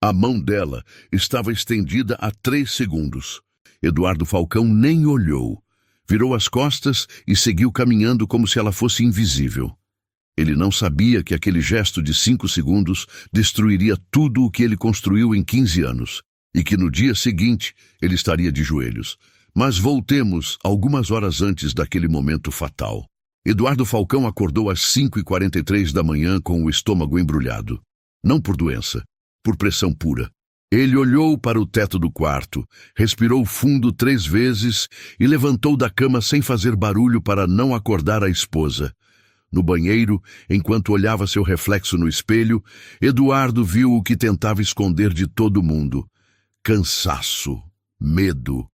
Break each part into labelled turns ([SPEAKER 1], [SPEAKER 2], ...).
[SPEAKER 1] A mão dela estava estendida há 3 segundos. Eduardo Falcão nem olhou. Virou as costas e seguiu caminhando como se ela fosse invisível. Ele não sabia que aquele gesto de 5 segundos destruiria tudo o que ele construiu em 15 anos, e que no dia seguinte ele estaria de joelhos. Mas voltemos algumas horas antes daquele momento fatal. Eduardo Falcão acordou às 5h43 da manhã com o estômago embrulhado. Não por doença, por pressão pura. Ele olhou para o teto do quarto, respirou fundo 3 vezes e levantou da cama sem fazer barulho para não acordar a esposa. No banheiro, enquanto olhava seu reflexo no espelho, Eduardo viu o que tentava esconder de todo mundo. Cansaço, medo,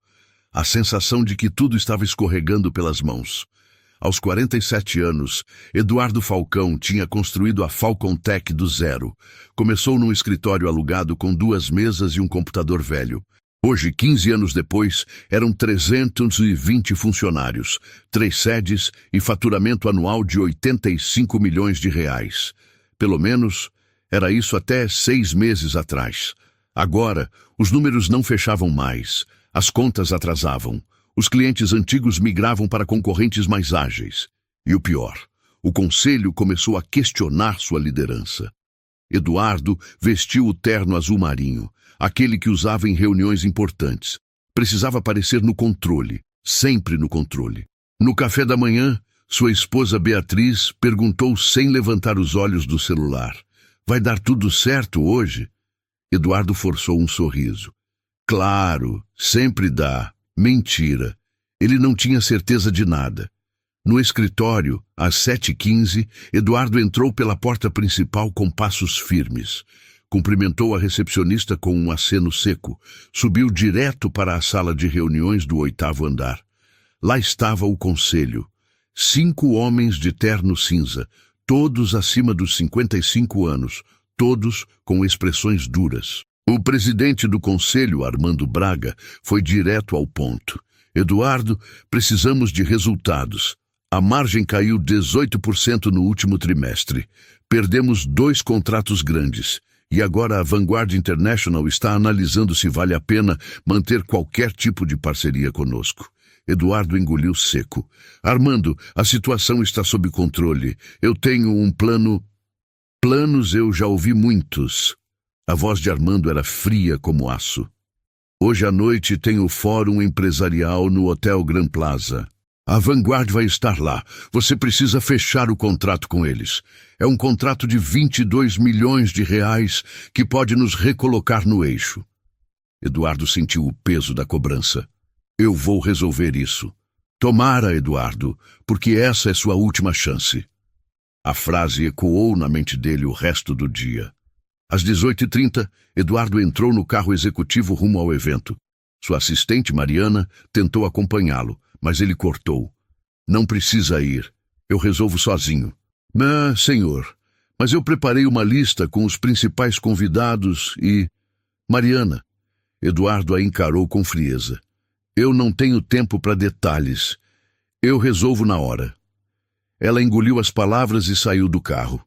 [SPEAKER 1] a sensação de que tudo estava escorregando pelas mãos. Aos 47 anos, Eduardo Falcão tinha construído a Falcon Tech do zero. Começou num escritório alugado com 2 mesas e um computador velho. Hoje, 15 anos depois, eram 320 funcionários, 3 sedes e faturamento anual de R$85 milhões. Pelo menos, era isso até 6 meses atrás. Agora, os números não fechavam mais, as contas atrasavam. Os clientes antigos migravam para concorrentes mais ágeis. E o pior, o conselho começou a questionar sua liderança. Eduardo vestiu o terno azul marinho, aquele que usava em reuniões importantes. Precisava parecer no controle, sempre no controle. No café da manhã, sua esposa Beatriz perguntou sem levantar os olhos do celular: "Vai dar tudo certo hoje?" Eduardo forçou um sorriso. Claro, sempre dá. Mentira. Ele não tinha certeza de nada. No escritório, às 7h15, Eduardo entrou pela porta principal com passos firmes. Cumprimentou a recepcionista com um aceno seco. Subiu direto para a sala de reuniões do 8º andar. Lá estava o conselho. 5 homens de terno cinza, todos acima dos 55 anos, todos com expressões duras. O presidente do conselho, Armando Braga, foi direto ao ponto. Eduardo, precisamos de resultados. A margem caiu 18% no último trimestre. Perdemos 2 contratos grandes. E agora a Vanguard International está analisando se vale a pena manter qualquer tipo de parceria conosco. Eduardo engoliu seco. Armando, a situação está sob controle. Eu tenho um plano... Planos eu já ouvi muitos. A voz de Armando era fria como aço. Hoje à noite tem o fórum empresarial no Hotel Grand Plaza. A Vanguard vai estar lá. Você precisa fechar o contrato com eles. É um contrato de R$22 milhões que pode nos recolocar no eixo. Eduardo sentiu o peso da cobrança. Eu vou resolver isso. Tomara, Eduardo, porque essa é sua última chance. A frase ecoou na mente dele o resto do dia. Às 18h30, Eduardo entrou no carro executivo rumo ao evento. Sua assistente, Mariana, tentou acompanhá-lo, mas ele cortou. Não precisa ir. Eu resolvo sozinho. Senhor, mas eu preparei uma lista com os principais convidados e... Mariana. Eduardo a encarou com frieza. Eu não tenho tempo para detalhes. Eu resolvo na hora. Ela engoliu as palavras e saiu do carro.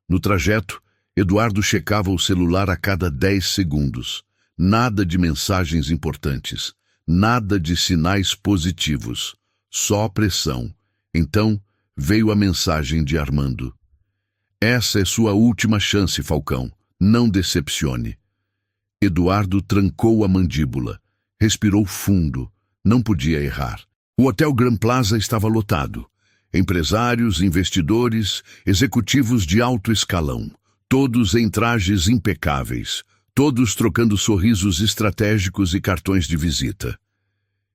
[SPEAKER 1] No trajeto, Eduardo checava o celular a cada 10 segundos. Nada de mensagens importantes. Nada de sinais positivos. Só pressão. Então, veio a mensagem de Armando. Essa é sua última chance, Falcão. Não decepcione. Eduardo trancou a mandíbula. Respirou fundo. Não podia errar. O Hotel Grand Plaza estava lotado. Empresários, investidores, executivos de alto escalão. Todos em trajes impecáveis, todos trocando sorrisos estratégicos e cartões de visita.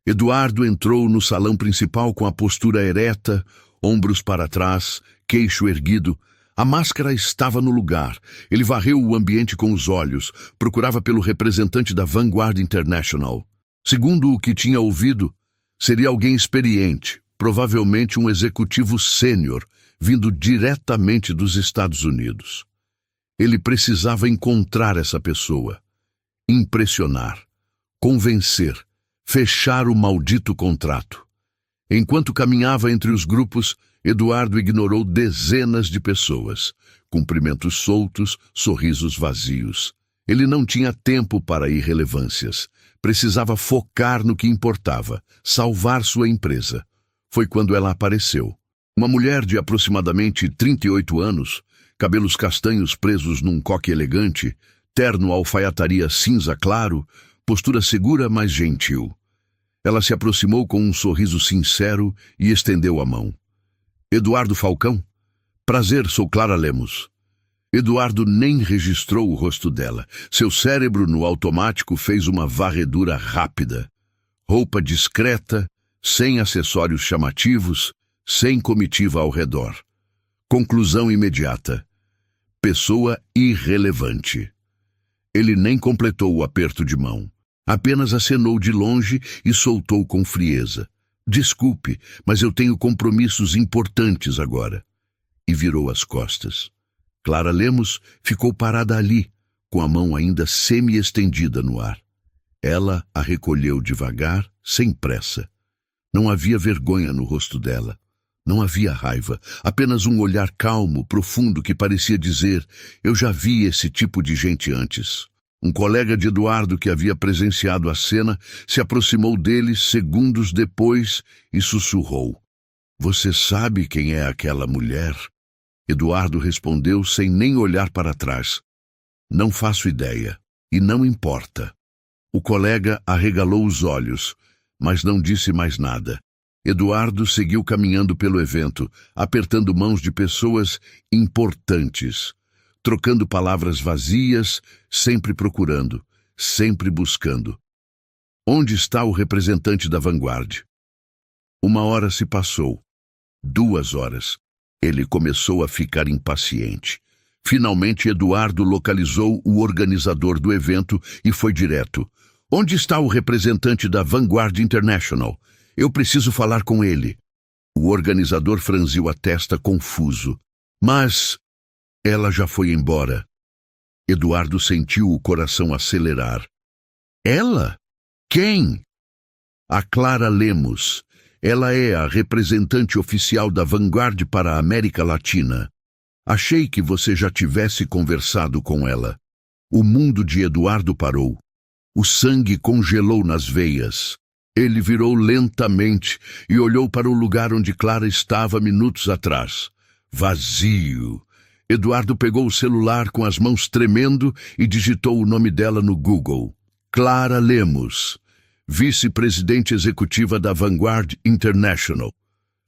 [SPEAKER 1] Eduardo entrou no salão principal com a postura ereta, ombros para trás, queixo erguido. A máscara estava no lugar. Ele varreu o ambiente com os olhos, procurava pelo representante da Vanguard International. Segundo o que tinha ouvido, seria alguém experiente, provavelmente um executivo sênior, vindo diretamente dos Estados Unidos. Ele precisava encontrar essa pessoa, impressionar, convencer, fechar o maldito contrato. Enquanto caminhava entre os grupos, Eduardo ignorou dezenas de pessoas, cumprimentos soltos, sorrisos vazios. Ele não tinha tempo para irrelevâncias. Precisava focar no que importava, salvar sua empresa. Foi quando ela apareceu. Uma mulher de aproximadamente 38 anos, cabelos castanhos presos num coque elegante, terno alfaiataria cinza claro, postura segura, mas gentil. Ela se aproximou com um sorriso sincero e estendeu a mão. Eduardo Falcão? Prazer, sou Clara Lemos. Eduardo nem registrou o rosto dela. Seu cérebro, no automático, fez uma varredura rápida. Roupa discreta, sem acessórios chamativos, sem comitiva ao redor. Conclusão imediata. Pessoa irrelevante. Ele nem completou o aperto de mão. Apenas acenou de longe e soltou com frieza. Desculpe, mas eu tenho compromissos importantes agora. E virou as costas. Clara Lemos ficou parada ali, com a mão ainda semi-estendida no ar. Ela a recolheu devagar, sem pressa. Não havia vergonha no rosto dela. Não havia raiva, apenas um olhar calmo, profundo, que parecia dizer: eu já vi esse tipo de gente antes. Um colega de Eduardo, que havia presenciado a cena, se aproximou dele segundos depois e sussurrou: você sabe quem é aquela mulher? Eduardo respondeu sem nem olhar para trás: não faço ideia, e não importa. O colega arregalou os olhos, mas não disse mais nada. Eduardo seguiu caminhando pelo evento, apertando mãos de pessoas importantes, trocando palavras vazias, sempre procurando, sempre buscando. Onde está o representante da Vanguard? 1 hora se passou. 2 horas. Ele começou a ficar impaciente. Finalmente, Eduardo localizou o organizador do evento e foi direto. Onde está o representante da Vanguard International? Eu preciso falar com ele. O organizador franziu a testa, confuso. Mas ela já foi embora. Eduardo sentiu o coração acelerar. Ela? Quem? A Clara Lemos. Ela é a representante oficial da Vanguard para a América Latina. Achei que você já tivesse conversado com ela. O mundo de Eduardo parou. O sangue congelou nas veias. Ele virou lentamente e olhou para o lugar onde Clara estava minutos atrás. Vazio. Eduardo pegou o celular com as mãos tremendo e digitou o nome dela no Google. Clara Lemos, vice-presidente executiva da Vanguard International,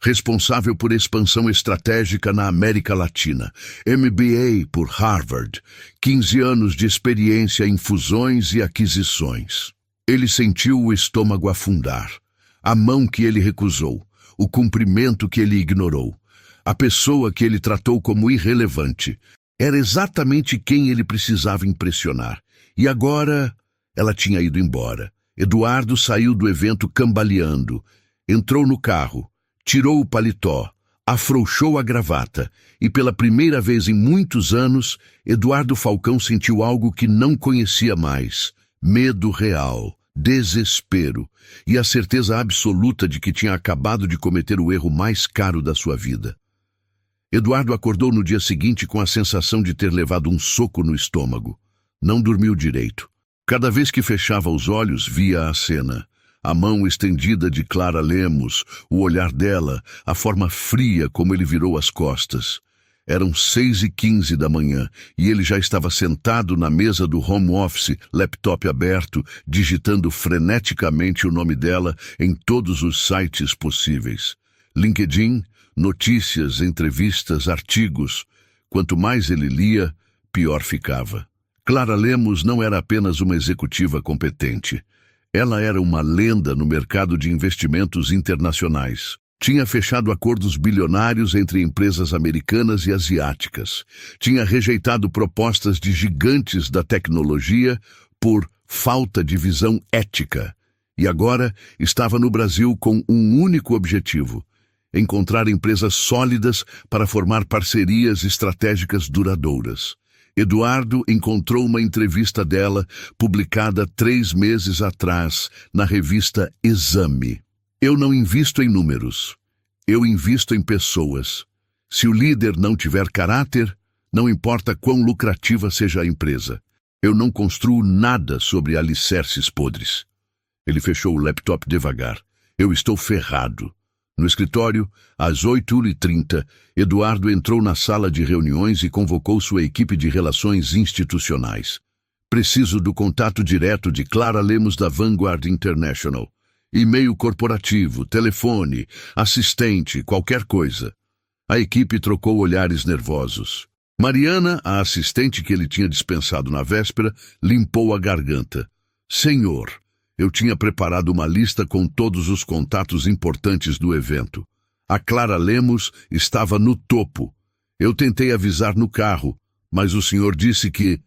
[SPEAKER 1] responsável por expansão estratégica na América Latina, MBA por Harvard, 15 anos de experiência em fusões e aquisições. Ele sentiu o estômago afundar, a mão que ele recusou, o cumprimento que ele ignorou, a pessoa que ele tratou como irrelevante. Era exatamente quem ele precisava impressionar. E agora ela tinha ido embora. Eduardo saiu do evento cambaleando, entrou no carro, tirou o paletó, afrouxou a gravata e, pela primeira vez em muitos anos, Eduardo Falcão sentiu algo que não conhecia mais: medo real, desespero e a certeza absoluta de que tinha acabado de cometer o erro mais caro da sua vida. Eduardo acordou no dia seguinte com a sensação de ter levado um soco no estômago. Não dormiu direito. Cada vez que fechava os olhos, via a cena. A mão estendida de Clara Lemos, o olhar dela, a forma fria como ele virou as costas. Eram 6h15 da manhã e ele já estava sentado na mesa do home office, laptop aberto, digitando freneticamente o nome dela em todos os sites possíveis. LinkedIn, notícias, entrevistas, artigos. Quanto mais ele lia, pior ficava. Clara Lemos não era apenas uma executiva competente. Ela era uma lenda no mercado de investimentos internacionais. Tinha fechado acordos bilionários entre empresas americanas e asiáticas. Tinha rejeitado propostas de gigantes da tecnologia por falta de visão ética. E agora estava no Brasil com um único objetivo: encontrar empresas sólidas para formar parcerias estratégicas duradouras. Eduardo encontrou uma entrevista dela, publicada 3 meses atrás, na revista Exame. Eu não invisto em números. Eu invisto em pessoas. Se o líder não tiver caráter, não importa quão lucrativa seja a empresa. Eu não construo nada sobre alicerces podres. Ele fechou o laptop devagar. Eu estou ferrado. No escritório, às 8h30, Eduardo entrou na sala de reuniões e convocou sua equipe de relações institucionais. Preciso do contato direto de Clara Lemos da Vanguard International. E-mail corporativo, telefone, assistente, qualquer coisa. A equipe trocou olhares nervosos. Mariana, a assistente que ele tinha dispensado na véspera, limpou a garganta. Senhor, eu tinha preparado uma lista com todos os contatos importantes do evento. A Clara Lemos estava no topo. Eu tentei avisar no carro, mas o senhor disse que...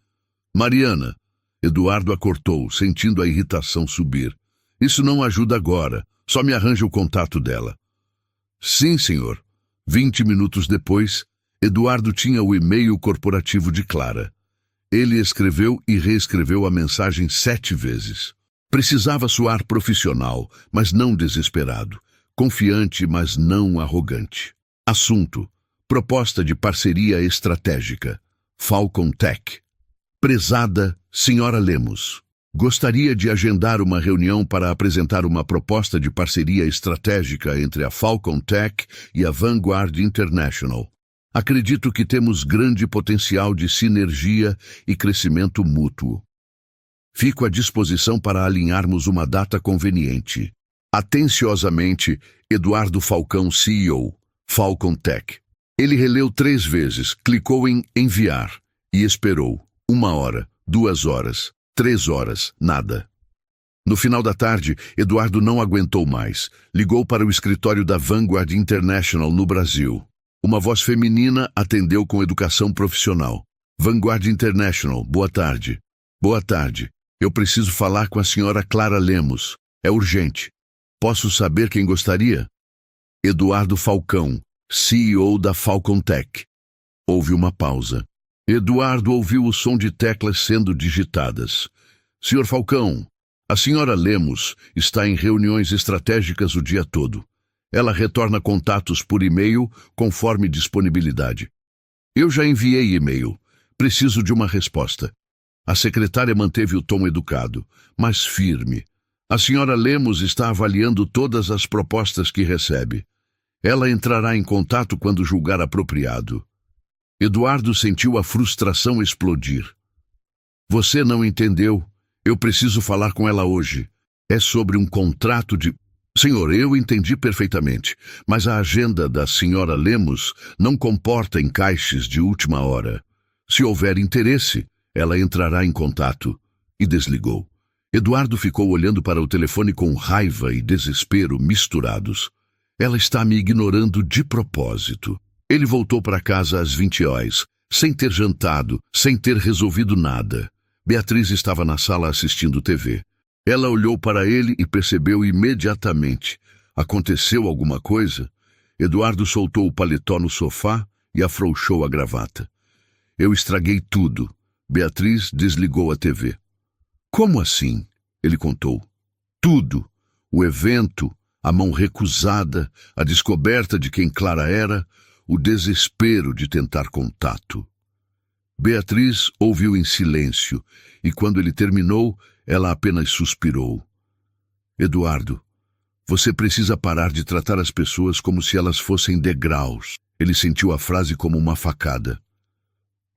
[SPEAKER 1] Mariana, Eduardo a cortou, sentindo a irritação subir. Isso não ajuda agora, só me arranja o contato dela. Sim, senhor. 20 minutos depois, Eduardo tinha o e-mail corporativo de Clara. Ele escreveu e reescreveu a mensagem 7 vezes. Precisava soar profissional, mas não desesperado. Confiante, mas não arrogante. Assunto: proposta de parceria estratégica. Falcon Tech. Prezada Senhora Lemos, gostaria de agendar uma reunião para apresentar uma proposta de parceria estratégica entre a Falcon Tech e a Vanguard International. Acredito que temos grande potencial de sinergia e crescimento mútuo. Fico à disposição para alinharmos uma data conveniente. Atenciosamente, Eduardo Falcão, CEO, Falcon Tech. Ele releu 3 vezes, clicou em enviar e esperou. 1 hora, 2 horas, 3 horas, nada. No final da tarde, Eduardo não aguentou mais. Ligou para o escritório da Vanguard International no Brasil. Uma voz feminina atendeu com educação profissional. Vanguard International, boa tarde. Boa tarde. Eu preciso falar com a senhora Clara Lemos. É urgente. Posso saber quem gostaria? Eduardo Falcão, CEO da Falcon Tech. Houve uma pausa. Eduardo ouviu o som de teclas sendo digitadas. Senhor Falcão, a senhora Lemos está em reuniões estratégicas o dia todo. Ela retorna contatos por e-mail conforme disponibilidade. Eu já enviei e-mail. Preciso de uma resposta. A secretária manteve o tom educado, mas firme. A senhora Lemos está avaliando todas as propostas que recebe. Ela entrará em contato quando julgar apropriado. Eduardo sentiu a frustração explodir. Você não entendeu. Eu preciso falar com ela hoje. É sobre um contrato de... Senhor, eu entendi perfeitamente, mas a agenda da senhora Lemos não comporta encaixes de última hora. Se houver interesse, ela entrará em contato. E desligou. Eduardo ficou olhando para o telefone com raiva e desespero misturados. Ela está me ignorando de propósito. Ele voltou para casa às 20 horas, sem ter jantado, sem ter resolvido nada. Beatriz estava na sala assistindo TV. Ela olhou para ele e percebeu imediatamente. Aconteceu alguma coisa? Eduardo soltou o paletó no sofá e afrouxou a gravata. Eu estraguei tudo. Beatriz desligou a TV. Como assim? Ele contou. Tudo. O evento, a mão recusada, a descoberta de quem Clara era, o desespero de tentar contato. Beatriz ouviu em silêncio, e quando ele terminou, ela apenas suspirou. Eduardo, você precisa parar de tratar as pessoas como se elas fossem degraus. Ele sentiu a frase como uma facada.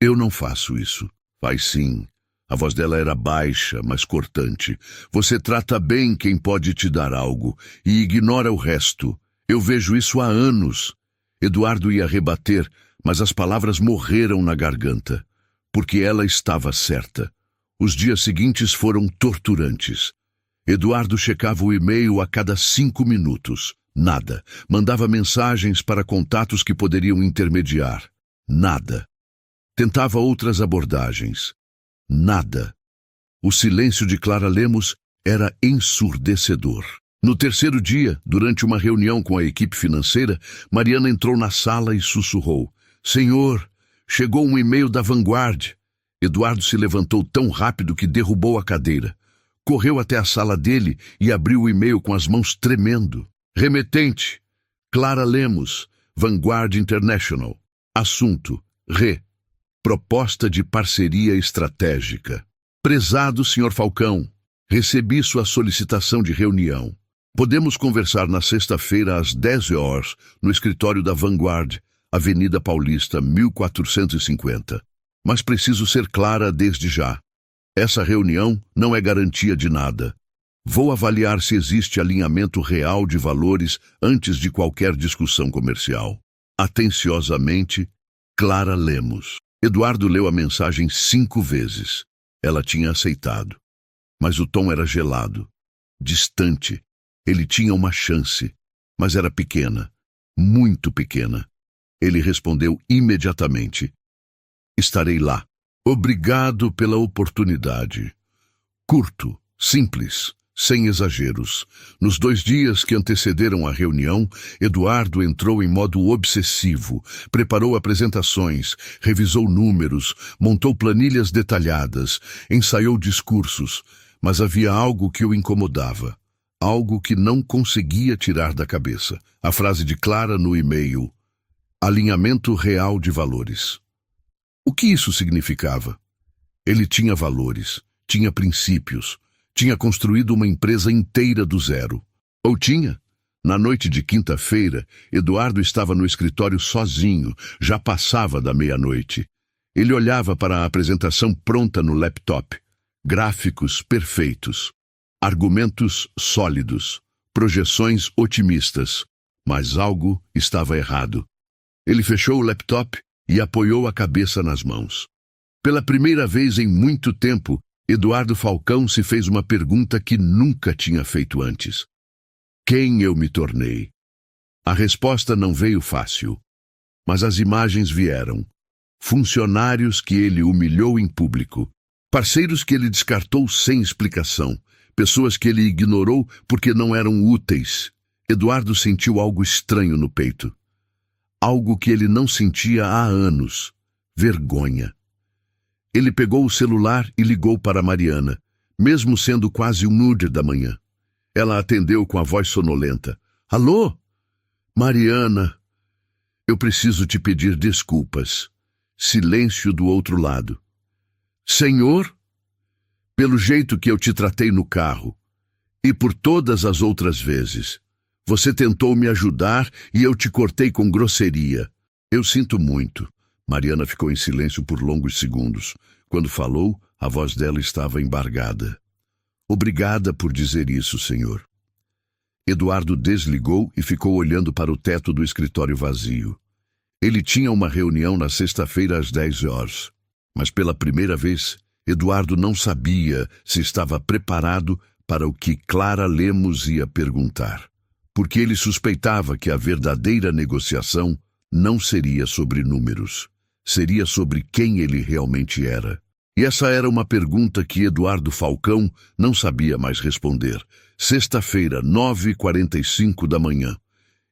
[SPEAKER 1] Eu não faço isso. Faz sim. A voz dela era baixa, mas cortante. Você trata bem quem pode te dar algo e ignora o resto. Eu vejo isso há anos. Eduardo ia rebater, mas as palavras morreram na garganta, porque ela estava certa. Os dias seguintes foram torturantes. Eduardo checava o e-mail a cada 5 minutos. Nada. Mandava mensagens para contatos que poderiam intermediar. Nada. Tentava outras abordagens. Nada. O silêncio de Clara Lemos era ensurdecedor. No terceiro dia, durante uma reunião com a equipe financeira, Mariana entrou na sala e sussurrou. Senhor, chegou um e-mail da Vanguard. Eduardo se levantou tão rápido que derrubou a cadeira. Correu até a sala dele e abriu o e-mail com as mãos tremendo. Remetente, Clara Lemos, Vanguard International. Assunto, proposta de parceria estratégica. Prezado Sr. Falcão, recebi sua solicitação de reunião. Podemos conversar na sexta-feira às 10 horas no escritório da Vanguard, Avenida Paulista, 1450. Mas preciso ser clara desde já. Essa reunião não é garantia de nada. Vou avaliar se existe alinhamento real de valores antes de qualquer discussão comercial. Atenciosamente, Clara Lemos. Eduardo leu a mensagem 5 vezes. Ela tinha aceitado. Mas o tom era gelado, distante. Ele tinha uma chance, mas era pequena, muito pequena. Ele respondeu imediatamente: estarei lá. Obrigado pela oportunidade. Curto, simples, sem exageros. Nos 2 dias que antecederam a reunião, Eduardo entrou em modo obsessivo, preparou apresentações, revisou números, montou planilhas detalhadas, ensaiou discursos, mas havia algo que o incomodava, algo que não conseguia tirar da cabeça. A frase de Clara no e-mail: alinhamento real de valores. O que isso significava? Ele tinha valores, tinha princípios, tinha construído uma empresa inteira do zero. Ou tinha? Na noite de quinta-feira, Eduardo estava no escritório sozinho, já passava da meia-noite. Ele olhava para a apresentação pronta no laptop. Gráficos perfeitos, argumentos sólidos, projeções otimistas. Mas algo estava errado. Ele fechou o laptop e apoiou a cabeça nas mãos. Pela primeira vez em muito tempo, Eduardo Falcão se fez uma pergunta que nunca tinha feito antes. Quem eu me tornei? A resposta não veio fácil, mas as imagens vieram. Funcionários que ele humilhou em público, parceiros que ele descartou sem explicação, pessoas que ele ignorou porque não eram úteis. Eduardo sentiu algo estranho no peito. Algo que ele não sentia há anos. Vergonha. Ele pegou o celular e ligou para Mariana, mesmo sendo quase 1h da manhã. Ela atendeu com a voz sonolenta. Alô? Mariana, eu preciso te pedir desculpas. Silêncio do outro lado. Senhor? Pelo jeito que eu te tratei no carro. E por todas as outras vezes. Você tentou me ajudar e eu te cortei com grosseria. Eu sinto muito. Mariana ficou em silêncio por longos segundos. Quando falou, a voz dela estava embargada. Obrigada por dizer isso, senhor. Eduardo desligou e ficou olhando para o teto do escritório vazio. Ele tinha uma reunião na sexta-feira às 10 horas. Mas pela primeira vez, Eduardo não sabia se estava preparado para o que Clara Lemos ia perguntar. Porque ele suspeitava que a verdadeira negociação não seria sobre números, seria sobre quem ele realmente era. E essa era uma pergunta que Eduardo Falcão não sabia mais responder. Sexta-feira, 9h45 da manhã.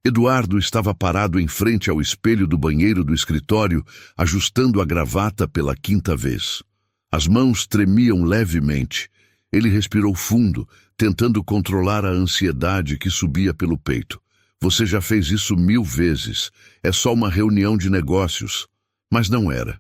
[SPEAKER 1] Eduardo estava parado em frente ao espelho do banheiro do escritório, ajustando a gravata pela 5ª vez. As mãos tremiam levemente. Ele respirou fundo, tentando controlar a ansiedade que subia pelo peito. Você já fez isso 1000 vezes. É só uma reunião de negócios. Mas não era.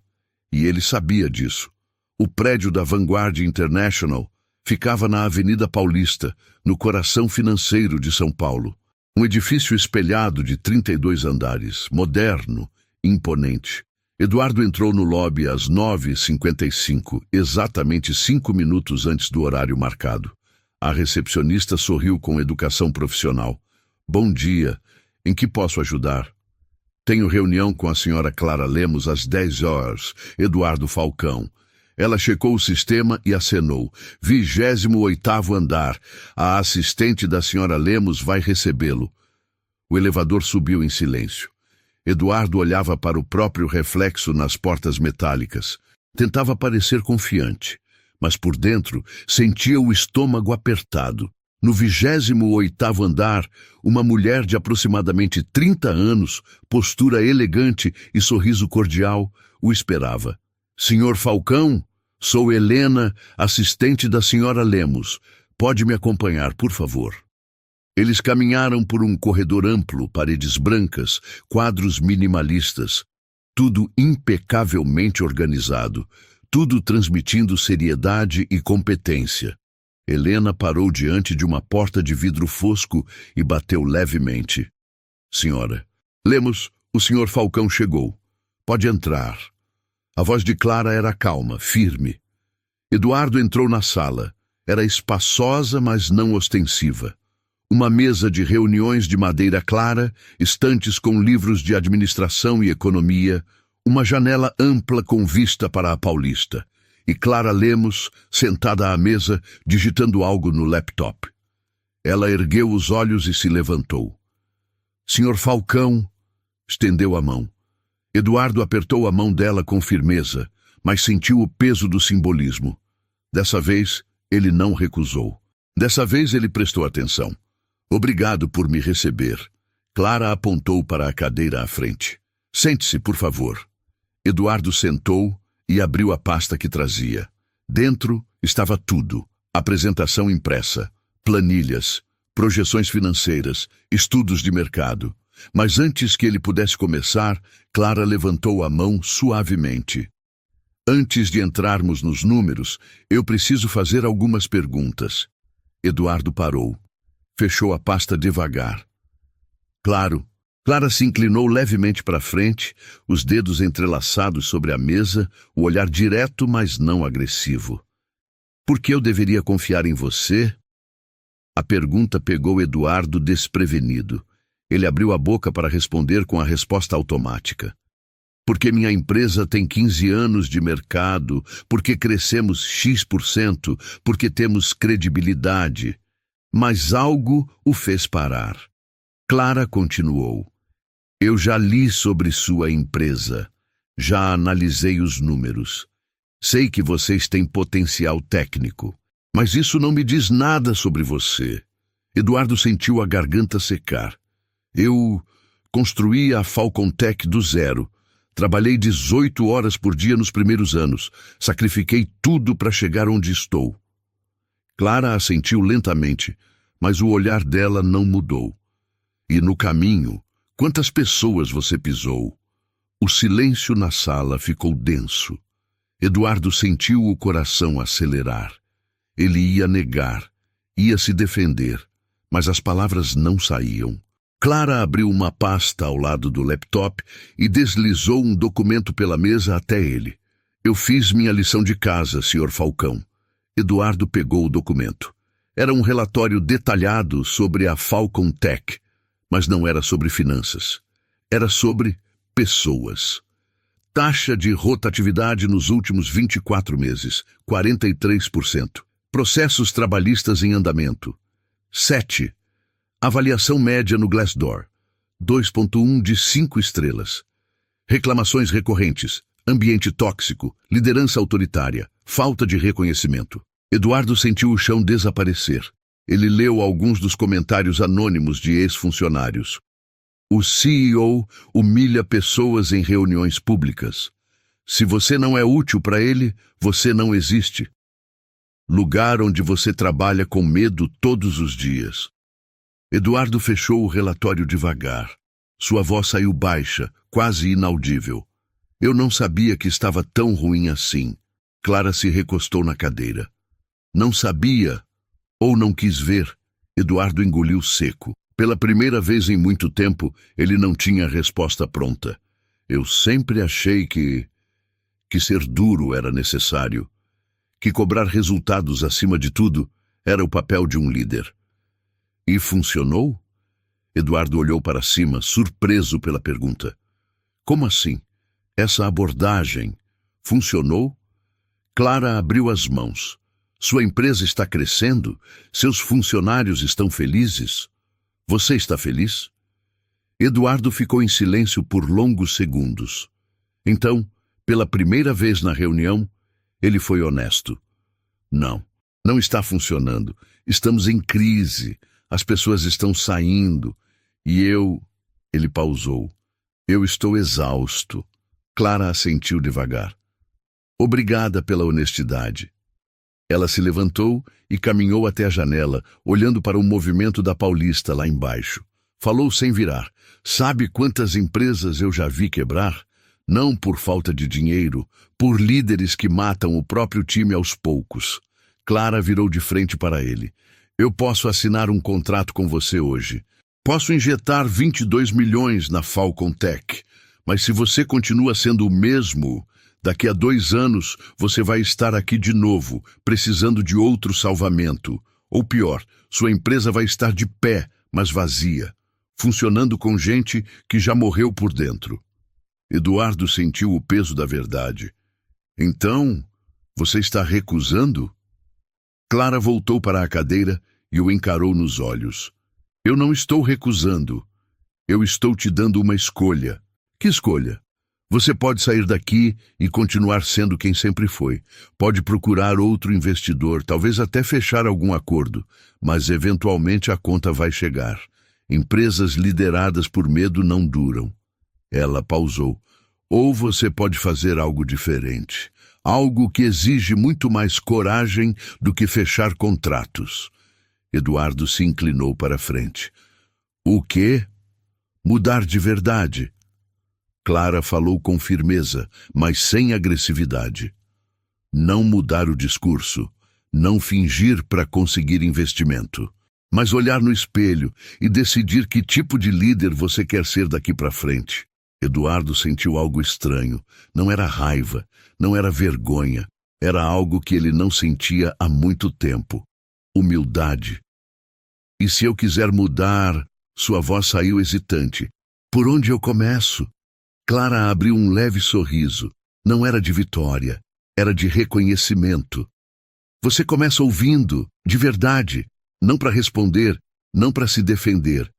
[SPEAKER 1] E ele sabia disso. O prédio da Vanguard International ficava na Avenida Paulista, no coração financeiro de São Paulo. Um edifício espelhado de 32 andares, moderno, imponente. Eduardo entrou no lobby às 9h55, exatamente 5 minutos antes do horário marcado. A recepcionista sorriu com educação profissional. Bom dia. Em que posso ajudar? Tenho reunião com a senhora Clara Lemos às 10 horas. Eduardo Falcão. Ela checou o sistema e acenou. 28º andar. A assistente da senhora Lemos vai recebê-lo. O elevador subiu em silêncio. Eduardo olhava para o próprio reflexo nas portas metálicas. Tentava parecer confiante, mas por dentro sentia o estômago apertado. No 28º andar, uma mulher de aproximadamente 30 anos, postura elegante e sorriso cordial, o esperava. Senhor Falcão, sou Helena, assistente da senhora Lemos. Pode me acompanhar, por favor. Eles caminharam por um corredor amplo, paredes brancas, quadros minimalistas, tudo impecavelmente organizado, tudo transmitindo seriedade e competência. Helena parou diante de uma porta de vidro fosco e bateu levemente. Senhora, Lemos, o senhor Falcão chegou. Pode entrar. A voz de Clara era calma, firme. Eduardo entrou na sala. Era espaçosa, mas não ostensiva. Uma mesa de reuniões de madeira clara, estantes com livros de administração e economia, uma janela ampla com vista para a Paulista, e Clara Lemos, sentada à mesa, digitando algo no laptop. Ela ergueu os olhos e se levantou. Senhor Falcão, estendeu a mão. Eduardo apertou a mão dela com firmeza, mas sentiu o peso do simbolismo. Dessa vez, ele não recusou. Dessa vez, ele prestou atenção. Obrigado por me receber. Clara apontou para a cadeira à frente. Sente-se, por favor. Eduardo sentou e abriu a pasta que trazia. Dentro estava tudo. Apresentação impressa, planilhas, projeções financeiras, estudos de mercado. Mas antes que ele pudesse começar, Clara levantou a mão suavemente. Antes de entrarmos nos números, eu preciso fazer algumas perguntas. Eduardo parou. Fechou a pasta devagar. Claro. Clara se inclinou levemente para frente, os dedos entrelaçados sobre a mesa, o olhar direto, mas não agressivo. Por que eu deveria confiar em você? A pergunta pegou Eduardo desprevenido. Ele abriu a boca para responder com a resposta automática. Porque minha empresa tem 15 anos de mercado, porque crescemos X%, porque temos credibilidade. Mas algo o fez parar. Clara continuou. Eu já li sobre sua empresa. Já analisei os números. Sei que vocês têm potencial técnico. Mas isso não me diz nada sobre você. Eduardo sentiu a garganta secar. Eu construí a Falcon Tech do zero. Trabalhei 18 horas por dia nos primeiros anos. Sacrifiquei tudo para chegar onde estou. Clara assentiu lentamente, mas o olhar dela não mudou. E no caminho, quantas pessoas você pisou? O silêncio na sala ficou denso. Eduardo sentiu o coração acelerar. Ele ia negar, ia se defender, mas as palavras não saíam. Clara abriu uma pasta ao lado do laptop e deslizou um documento pela mesa até ele. Eu fiz minha lição de casa, Sr. Falcão. Eduardo pegou o documento. Era um relatório detalhado sobre a Falcon Tech, mas não era sobre finanças. Era sobre pessoas. Taxa de rotatividade nos últimos 24 meses, 43%. Processos trabalhistas em andamento, 7. Avaliação média no Glassdoor, 2.1 de 5 estrelas. Reclamações recorrentes, ambiente tóxico, liderança autoritária, falta de reconhecimento. Eduardo sentiu o chão desaparecer. Ele leu alguns dos comentários anônimos de ex-funcionários. O CEO humilha pessoas em reuniões públicas. Se você não é útil para ele, você não existe. Lugar onde você trabalha com medo todos os dias. Eduardo fechou o relatório devagar. Sua voz saiu baixa, quase inaudível. Eu não sabia que estava tão ruim assim. Clara se recostou na cadeira. Não sabia, ou não quis ver. Eduardo engoliu seco. Pela primeira vez em muito tempo, ele não tinha a resposta pronta. Eu sempre achei que ser duro era necessário. Que cobrar resultados acima de tudo era o papel de um líder. E funcionou? Eduardo olhou para cima, surpreso pela pergunta. Como assim? Essa abordagem funcionou? Clara abriu as mãos. Sua empresa está crescendo? Seus funcionários estão felizes? Você está feliz? Eduardo ficou em silêncio por longos segundos. Então, pela primeira vez na reunião, ele foi honesto. Não está funcionando. Estamos em crise. As pessoas estão saindo. E Ele pausou. Eu estou exausto. Clara assentiu devagar. Obrigada pela honestidade. Ela se levantou e caminhou até a janela, olhando para o movimento da Paulista lá embaixo. Falou sem virar. Sabe quantas empresas eu já vi quebrar? Não por falta de dinheiro, por líderes que matam o próprio time aos poucos. Clara virou de frente para ele. Eu posso assinar um contrato com você hoje. Posso injetar 22 milhões na Falcon Tech. Mas se você continua sendo o mesmo, daqui a 2 anos você vai estar aqui de novo, precisando de outro salvamento. Ou pior, sua empresa vai estar de pé, mas vazia, funcionando com gente que já morreu por dentro. Eduardo sentiu o peso da verdade. Então, você está recusando? Clara voltou para a cadeira e o encarou nos olhos. Eu não estou recusando. Eu estou te dando uma escolha. Que escolha? Você pode sair daqui e continuar sendo quem sempre foi. Pode procurar outro investidor, talvez até fechar algum acordo, mas eventualmente a conta vai chegar. Empresas lideradas por medo não duram. Ela pausou. Ou você pode fazer algo diferente. Algo que exige muito mais coragem do que fechar contratos. Eduardo se inclinou para a frente. O quê? Mudar de verdade. Clara falou com firmeza, mas sem agressividade. Não mudar o discurso, não fingir para conseguir investimento, mas olhar no espelho e decidir que tipo de líder você quer ser daqui para frente. Eduardo sentiu algo estranho. Não era raiva, não era vergonha, era algo que ele não sentia há muito tempo. Humildade. E se eu quiser mudar? Sua voz saiu hesitante. Por onde eu começo? Clara abriu um leve sorriso. Não era de vitória, era de reconhecimento. Você começa ouvindo, de verdade, não para responder, não para se defender,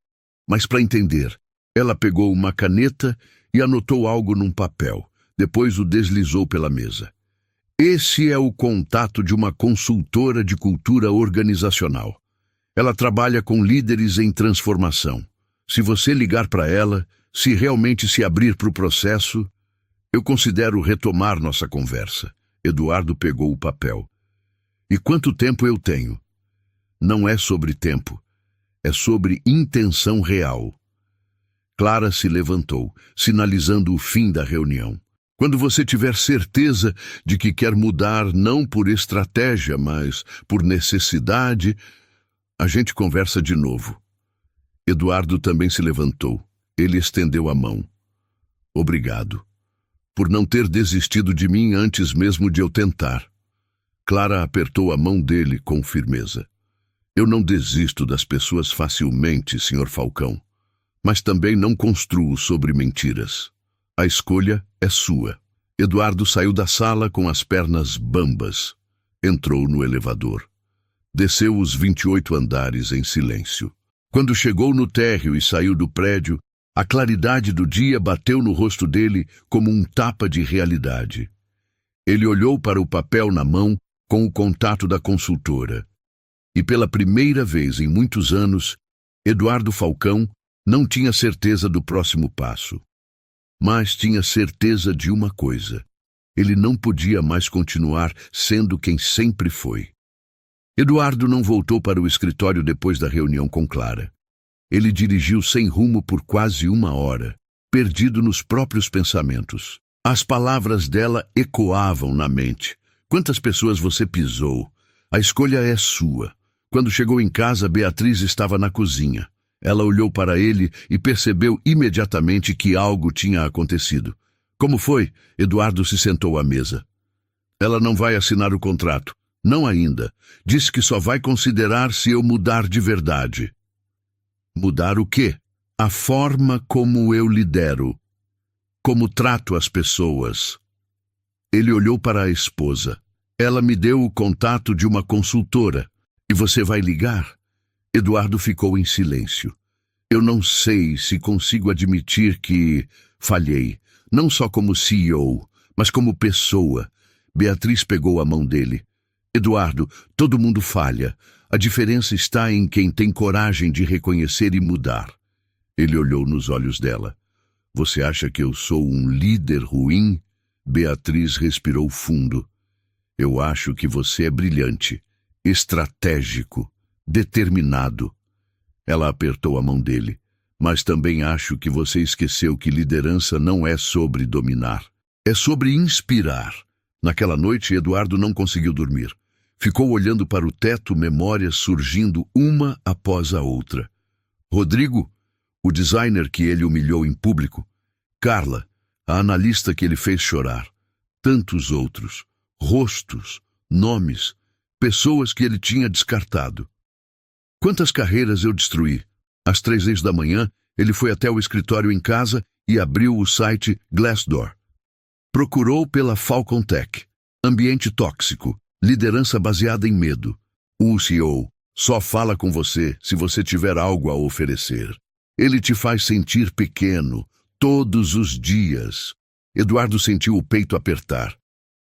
[SPEAKER 1] mas para entender. Ela pegou uma caneta e anotou algo num papel. Depois o deslizou pela mesa. Esse é o contato de uma consultora de cultura organizacional. Ela trabalha com líderes em transformação. Se você ligar para ela, se realmente se abrir para o processo, eu considero retomar nossa conversa. Eduardo pegou o papel. E quanto tempo eu tenho? Não é sobre tempo, é sobre intenção real. Clara se levantou, sinalizando o fim da reunião. Quando você tiver certeza de que quer mudar não por estratégia, mas por necessidade, a gente conversa de novo. Eduardo também se levantou. Ele estendeu a mão. Obrigado. Por não ter desistido de mim antes mesmo de eu tentar. Clara apertou a mão dele com firmeza. Eu não desisto das pessoas facilmente, Sr. Falcão. Mas também não construo sobre mentiras. A escolha é sua. Eduardo saiu da sala com as pernas bambas. Entrou no elevador. Desceu os 28 andares em silêncio. Quando chegou no térreo e saiu do prédio, a claridade do dia bateu no rosto dele como um tapa de realidade. Ele olhou para o papel na mão com o contato da consultora. E pela primeira vez em muitos anos, Eduardo Falcão não tinha certeza do próximo passo. Mas tinha certeza de uma coisa. Ele não podia mais continuar sendo quem sempre foi. Eduardo não voltou para o escritório depois da reunião com Clara. Ele dirigiu sem rumo por quase 1 hora, perdido nos próprios pensamentos. As palavras dela ecoavam na mente. Quantas pessoas você pisou? A escolha é sua. Quando chegou em casa, Beatriz estava na cozinha. Ela olhou para ele e percebeu imediatamente que algo tinha acontecido. Como foi? Eduardo se sentou à mesa. Ela não vai assinar o contrato. Não ainda. Disse que só vai considerar se eu mudar de verdade. Mudar o quê? A forma como eu lidero. Como trato as pessoas. Ele olhou para a esposa. Ela me deu o contato de uma consultora. E você vai ligar? Eduardo ficou em silêncio. Eu não sei se consigo admitir que falhei, não só como CEO, mas como pessoa. Beatriz pegou a mão dele. Eduardo, todo mundo falha. A diferença está em quem tem coragem de reconhecer e mudar. Ele olhou nos olhos dela. Você acha que eu sou um líder ruim? Beatriz respirou fundo. Eu acho que você é brilhante, estratégico, determinado. Ela apertou a mão dele. Mas também acho que você esqueceu que liderança não é sobre dominar. É sobre inspirar. Naquela noite, Eduardo não conseguiu dormir. Ficou olhando para o teto, memórias surgindo uma após a outra. Rodrigo, o designer que ele humilhou em público. Carla, a analista que ele fez chorar. Tantos outros. Rostos, nomes, pessoas que ele tinha descartado. Quantas carreiras eu destruí? Às 3h da manhã, ele foi até o escritório em casa e abriu o site Glassdoor. Procurou pela Falcon Tech. Ambiente tóxico, liderança baseada em medo. O CEO só fala com você se você tiver algo a oferecer. Ele te faz sentir pequeno, todos os dias. Eduardo sentiu o peito apertar.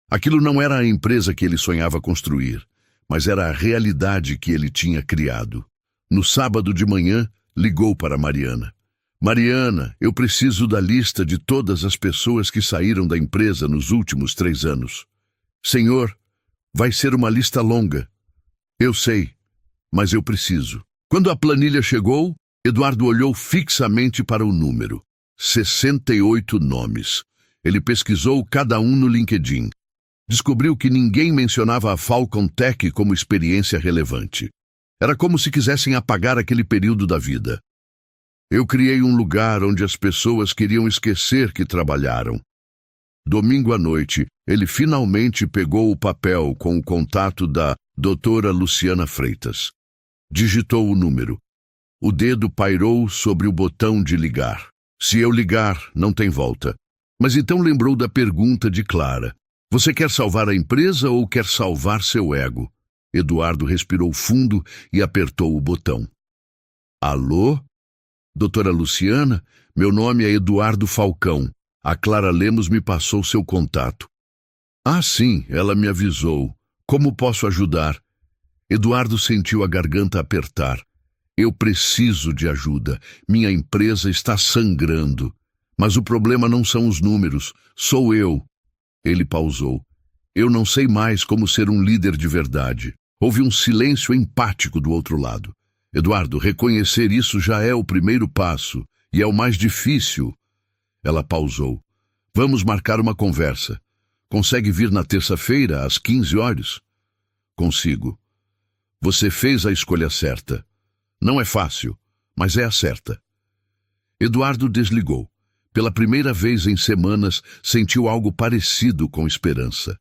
[SPEAKER 1] Aquilo não era a empresa que ele sonhava construir, mas era a realidade que ele tinha criado. No sábado de manhã, ligou para Mariana. Mariana, eu preciso da lista de todas as pessoas que saíram da empresa nos últimos 3 anos. Senhor, vai ser uma lista longa. Eu sei, mas eu preciso. Quando a planilha chegou, Eduardo olhou fixamente para o número. 68 nomes. Ele pesquisou cada um no LinkedIn. Descobriu que ninguém mencionava a Falcon Tech como experiência relevante. Era como se quisessem apagar aquele período da vida. Eu criei um lugar onde as pessoas queriam esquecer que trabalharam. Domingo à noite, ele finalmente pegou o papel com o contato da doutora Luciana Freitas. Digitou o número. O dedo pairou sobre o botão de ligar. Se eu ligar, não tem volta. Mas então lembrou da pergunta de Clara. Você quer salvar a empresa ou quer salvar seu ego? Eduardo respirou fundo e apertou o botão. Alô? Doutora Luciana, meu nome é Eduardo Falcão. A Clara Lemos me passou seu contato. Ah, sim, ela me avisou. Como posso ajudar? Eduardo sentiu a garganta apertar. Eu preciso de ajuda. Minha empresa está sangrando. Mas o problema não são os números, sou eu. Ele pausou. Eu não sei mais como ser um líder de verdade. Houve um silêncio empático do outro lado. Eduardo, reconhecer isso já é o primeiro passo, e é o mais difícil. Ela pausou. Vamos marcar uma conversa. Consegue vir na terça-feira, às 15 horas? Consigo. Você fez a escolha certa. Não é fácil, mas é a certa. Eduardo desligou. Pela primeira vez em semanas, sentiu algo parecido com esperança.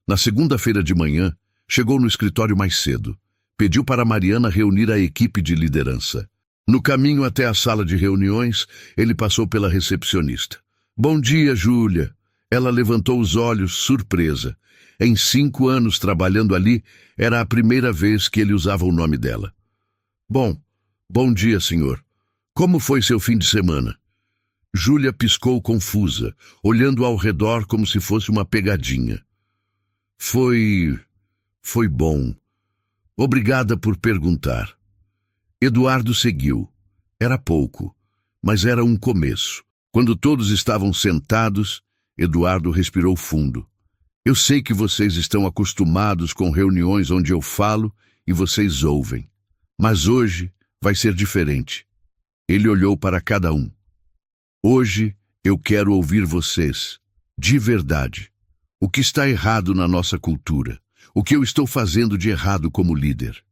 [SPEAKER 1] Na segunda-feira de manhã, chegou no escritório mais cedo. Pediu para Mariana reunir a equipe de liderança. No caminho até a sala de reuniões, ele passou pela recepcionista. Bom dia, Júlia. Ela levantou os olhos, surpresa. Em 5 anos trabalhando ali, era a primeira vez que ele usava o nome dela. Bom dia, senhor. Como foi seu fim de semana? Júlia piscou confusa, olhando ao redor como se fosse uma pegadinha. Foi bom. Obrigada por perguntar. Eduardo seguiu. Era pouco, mas era um começo. Quando todos estavam sentados, Eduardo respirou fundo. Eu sei que vocês estão acostumados com reuniões onde eu falo e vocês ouvem. Mas hoje vai ser diferente. Ele olhou para cada um. Hoje eu quero ouvir vocês, de verdade. O que está errado na nossa cultura? O que eu estou fazendo de errado como líder?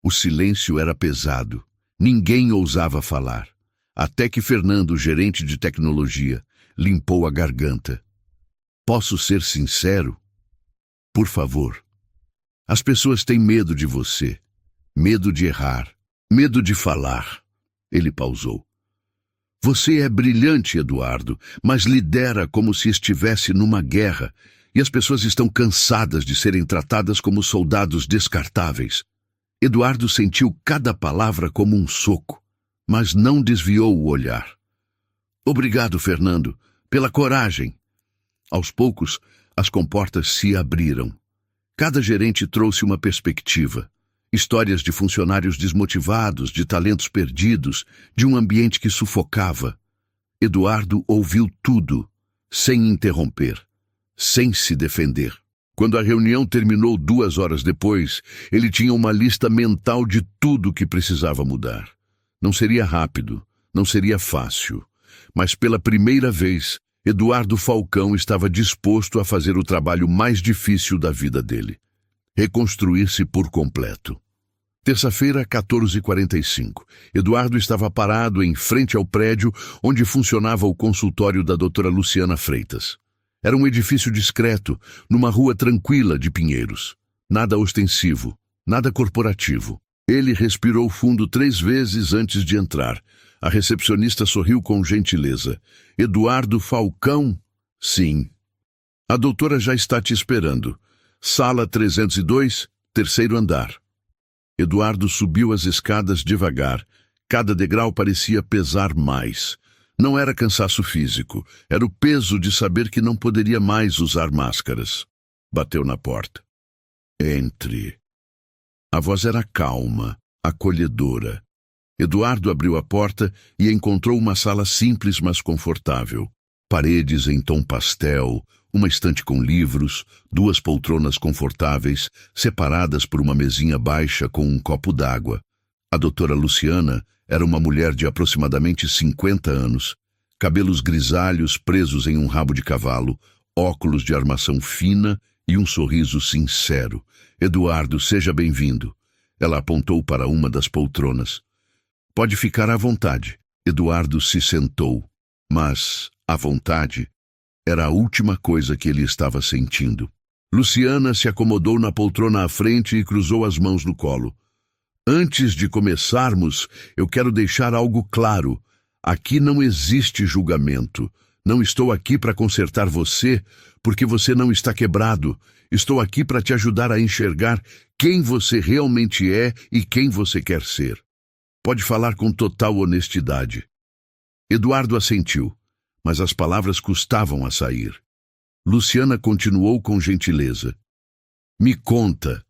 [SPEAKER 1] O silêncio era pesado. Ninguém ousava falar. Até que Fernando, o gerente de tecnologia, limpou a garganta. Posso ser sincero? Por favor. As pessoas têm medo de você. Medo de errar. Medo de falar. Ele pausou. Você é brilhante, Eduardo, mas lidera como se estivesse numa guerra. E as pessoas estão cansadas de serem tratadas como soldados descartáveis. Eduardo sentiu cada palavra como um soco, mas não desviou o olhar. Obrigado, Fernando, pela coragem. Aos poucos, as comportas se abriram. Cada gerente trouxe uma perspectiva. Histórias de funcionários desmotivados, de talentos perdidos, de um ambiente que sufocava. Eduardo ouviu tudo, sem interromper. Sem se defender. Quando a reunião terminou 2 horas depois, ele tinha uma lista mental de tudo que precisava mudar. Não seria rápido, Não seria fácil, mas pela primeira vez, Eduardo Falcão estava disposto a fazer o trabalho mais difícil da vida dele: reconstruir-se por completo. Terça-feira, 14h45. Eduardo estava parado em frente ao prédio onde funcionava o consultório da doutora Luciana Freitas. Era um edifício discreto, numa rua tranquila de Pinheiros. Nada ostensivo, nada corporativo. Ele respirou fundo 3 vezes antes de entrar. A recepcionista sorriu com gentileza. Eduardo Falcão? Sim. A doutora já está te esperando. Sala 302, terceiro andar. Eduardo subiu as escadas devagar. Cada degrau parecia pesar mais. Não era cansaço físico, era o peso de saber que não poderia mais usar máscaras. Bateu na porta. Entre. A voz era calma, acolhedora. Eduardo abriu a porta e encontrou uma sala simples, mas confortável. Paredes em tom pastel, uma estante com livros, 2 poltronas confortáveis, separadas por uma mesinha baixa com um copo d'água. A doutora Luciana era uma mulher de aproximadamente 50 anos, cabelos grisalhos presos em um rabo de cavalo, óculos de armação fina e um sorriso sincero. Eduardo, seja bem-vindo. Ela apontou para uma das poltronas. Pode ficar à vontade. Eduardo se sentou, mas à vontade era a última coisa que ele estava sentindo. Luciana se acomodou na poltrona à frente e cruzou as mãos no colo. Antes de começarmos, eu quero deixar algo claro. Aqui não existe julgamento. Não estou aqui para consertar você, porque você não está quebrado. Estou aqui para te ajudar a enxergar quem você realmente é e quem você quer ser. Pode falar com total honestidade. Eduardo assentiu, mas as palavras custavam a sair. Luciana continuou com gentileza. Me conta,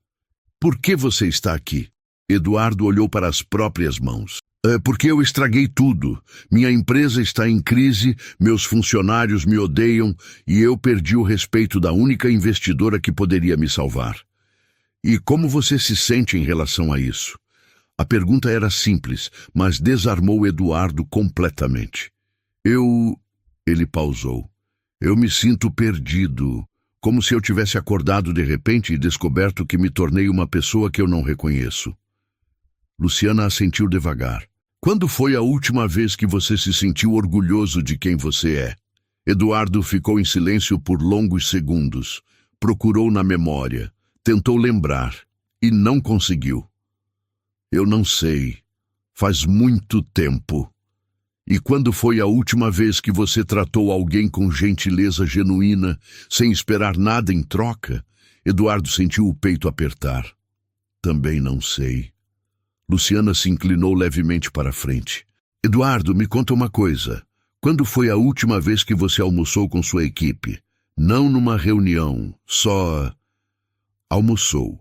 [SPEAKER 1] por que você está aqui? Eduardo olhou para as próprias mãos. Porque eu estraguei tudo. Minha empresa está em crise, meus funcionários me odeiam e eu perdi o respeito da única investidora que poderia me salvar. E como você se sente em relação a isso? A pergunta era simples, mas desarmou Eduardo completamente. Ele pausou. Eu me sinto perdido, como se eu tivesse acordado de repente e descoberto que me tornei uma pessoa que eu não reconheço. Luciana assentiu devagar. Quando foi a última vez que você se sentiu orgulhoso de quem você é? Eduardo ficou em silêncio por longos segundos. Procurou na memória, tentou lembrar e não conseguiu. Eu não sei. Faz muito tempo. E quando foi a última vez que você tratou alguém com gentileza genuína, sem esperar nada em troca? Eduardo sentiu o peito apertar. Também não sei. Luciana se inclinou levemente para a frente. Eduardo, me conta uma coisa. Quando foi a última vez que você almoçou com sua equipe? Não numa reunião, só... Almoçou.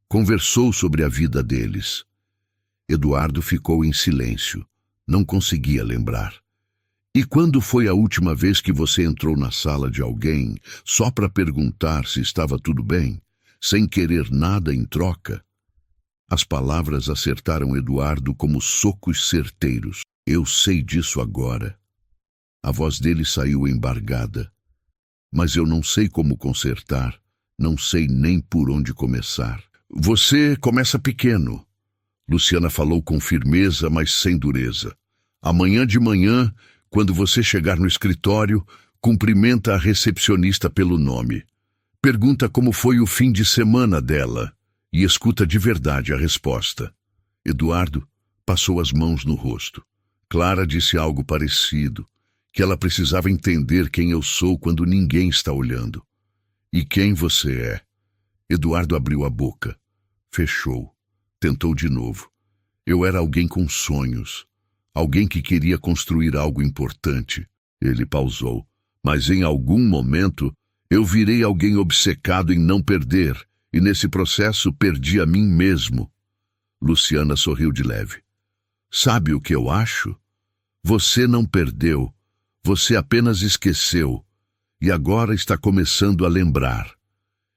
[SPEAKER 1] Conversou sobre a vida deles. Eduardo ficou em silêncio. Não conseguia lembrar. E quando foi a última vez que você entrou na sala de alguém só para perguntar se estava tudo bem, sem querer nada em troca? As palavras acertaram Eduardo como socos certeiros. Eu sei disso agora. A voz dele saiu embargada. Mas eu não sei como consertar, não sei nem por onde começar. Você começa pequeno. Luciana falou com firmeza, mas sem dureza. Amanhã de manhã, quando você chegar no escritório, cumprimenta a recepcionista pelo nome. Pergunta como foi o fim de semana dela e escuta de verdade a resposta. Eduardo passou as mãos no rosto. Clara disse algo parecido, que ela precisava entender quem eu sou quando ninguém está olhando. E quem você é? Eduardo abriu a boca. Fechou. Tentou de novo. Eu era alguém com sonhos. Alguém que queria construir algo importante. Ele pausou. Mas em algum momento, eu virei alguém obcecado em não perder, e nesse processo perdi a mim mesmo. Luciana sorriu de leve. Sabe o que eu acho? Você não perdeu. Você apenas esqueceu. E agora está começando a lembrar.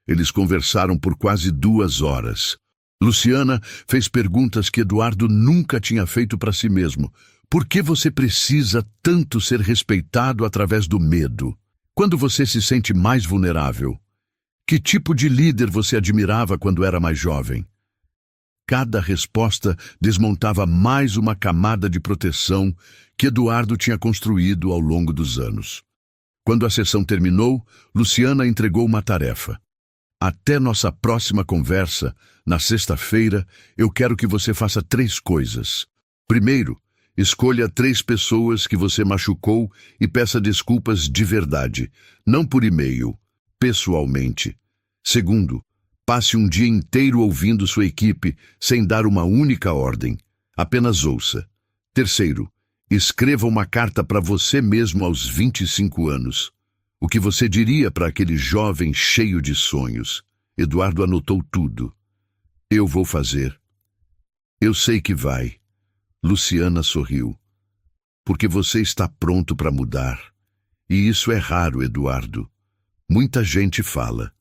[SPEAKER 1] Eles conversaram por quase 2 horas. Luciana fez perguntas que Eduardo nunca tinha feito para si mesmo. Por que você precisa tanto ser respeitado através do medo? Quando você se sente mais vulnerável? Que tipo de líder você admirava quando era mais jovem? Cada resposta desmontava mais uma camada de proteção que Eduardo tinha construído ao longo dos anos. Quando a sessão terminou, Luciana entregou uma tarefa. Até nossa próxima conversa, na sexta-feira, eu quero que você faça 3 coisas. Primeiro, escolha 3 pessoas que você machucou e peça desculpas de verdade, não por e-mail, pessoalmente. Segundo, passe um dia inteiro ouvindo sua equipe sem dar uma única ordem. Apenas ouça. Terceiro, escreva uma carta para você mesmo aos 25 anos. O que você diria para aquele jovem cheio de sonhos? Eduardo anotou tudo. Eu vou fazer. Eu sei que vai. Luciana sorriu. Porque você está pronto para mudar. E isso é raro, Eduardo. Muita gente fala.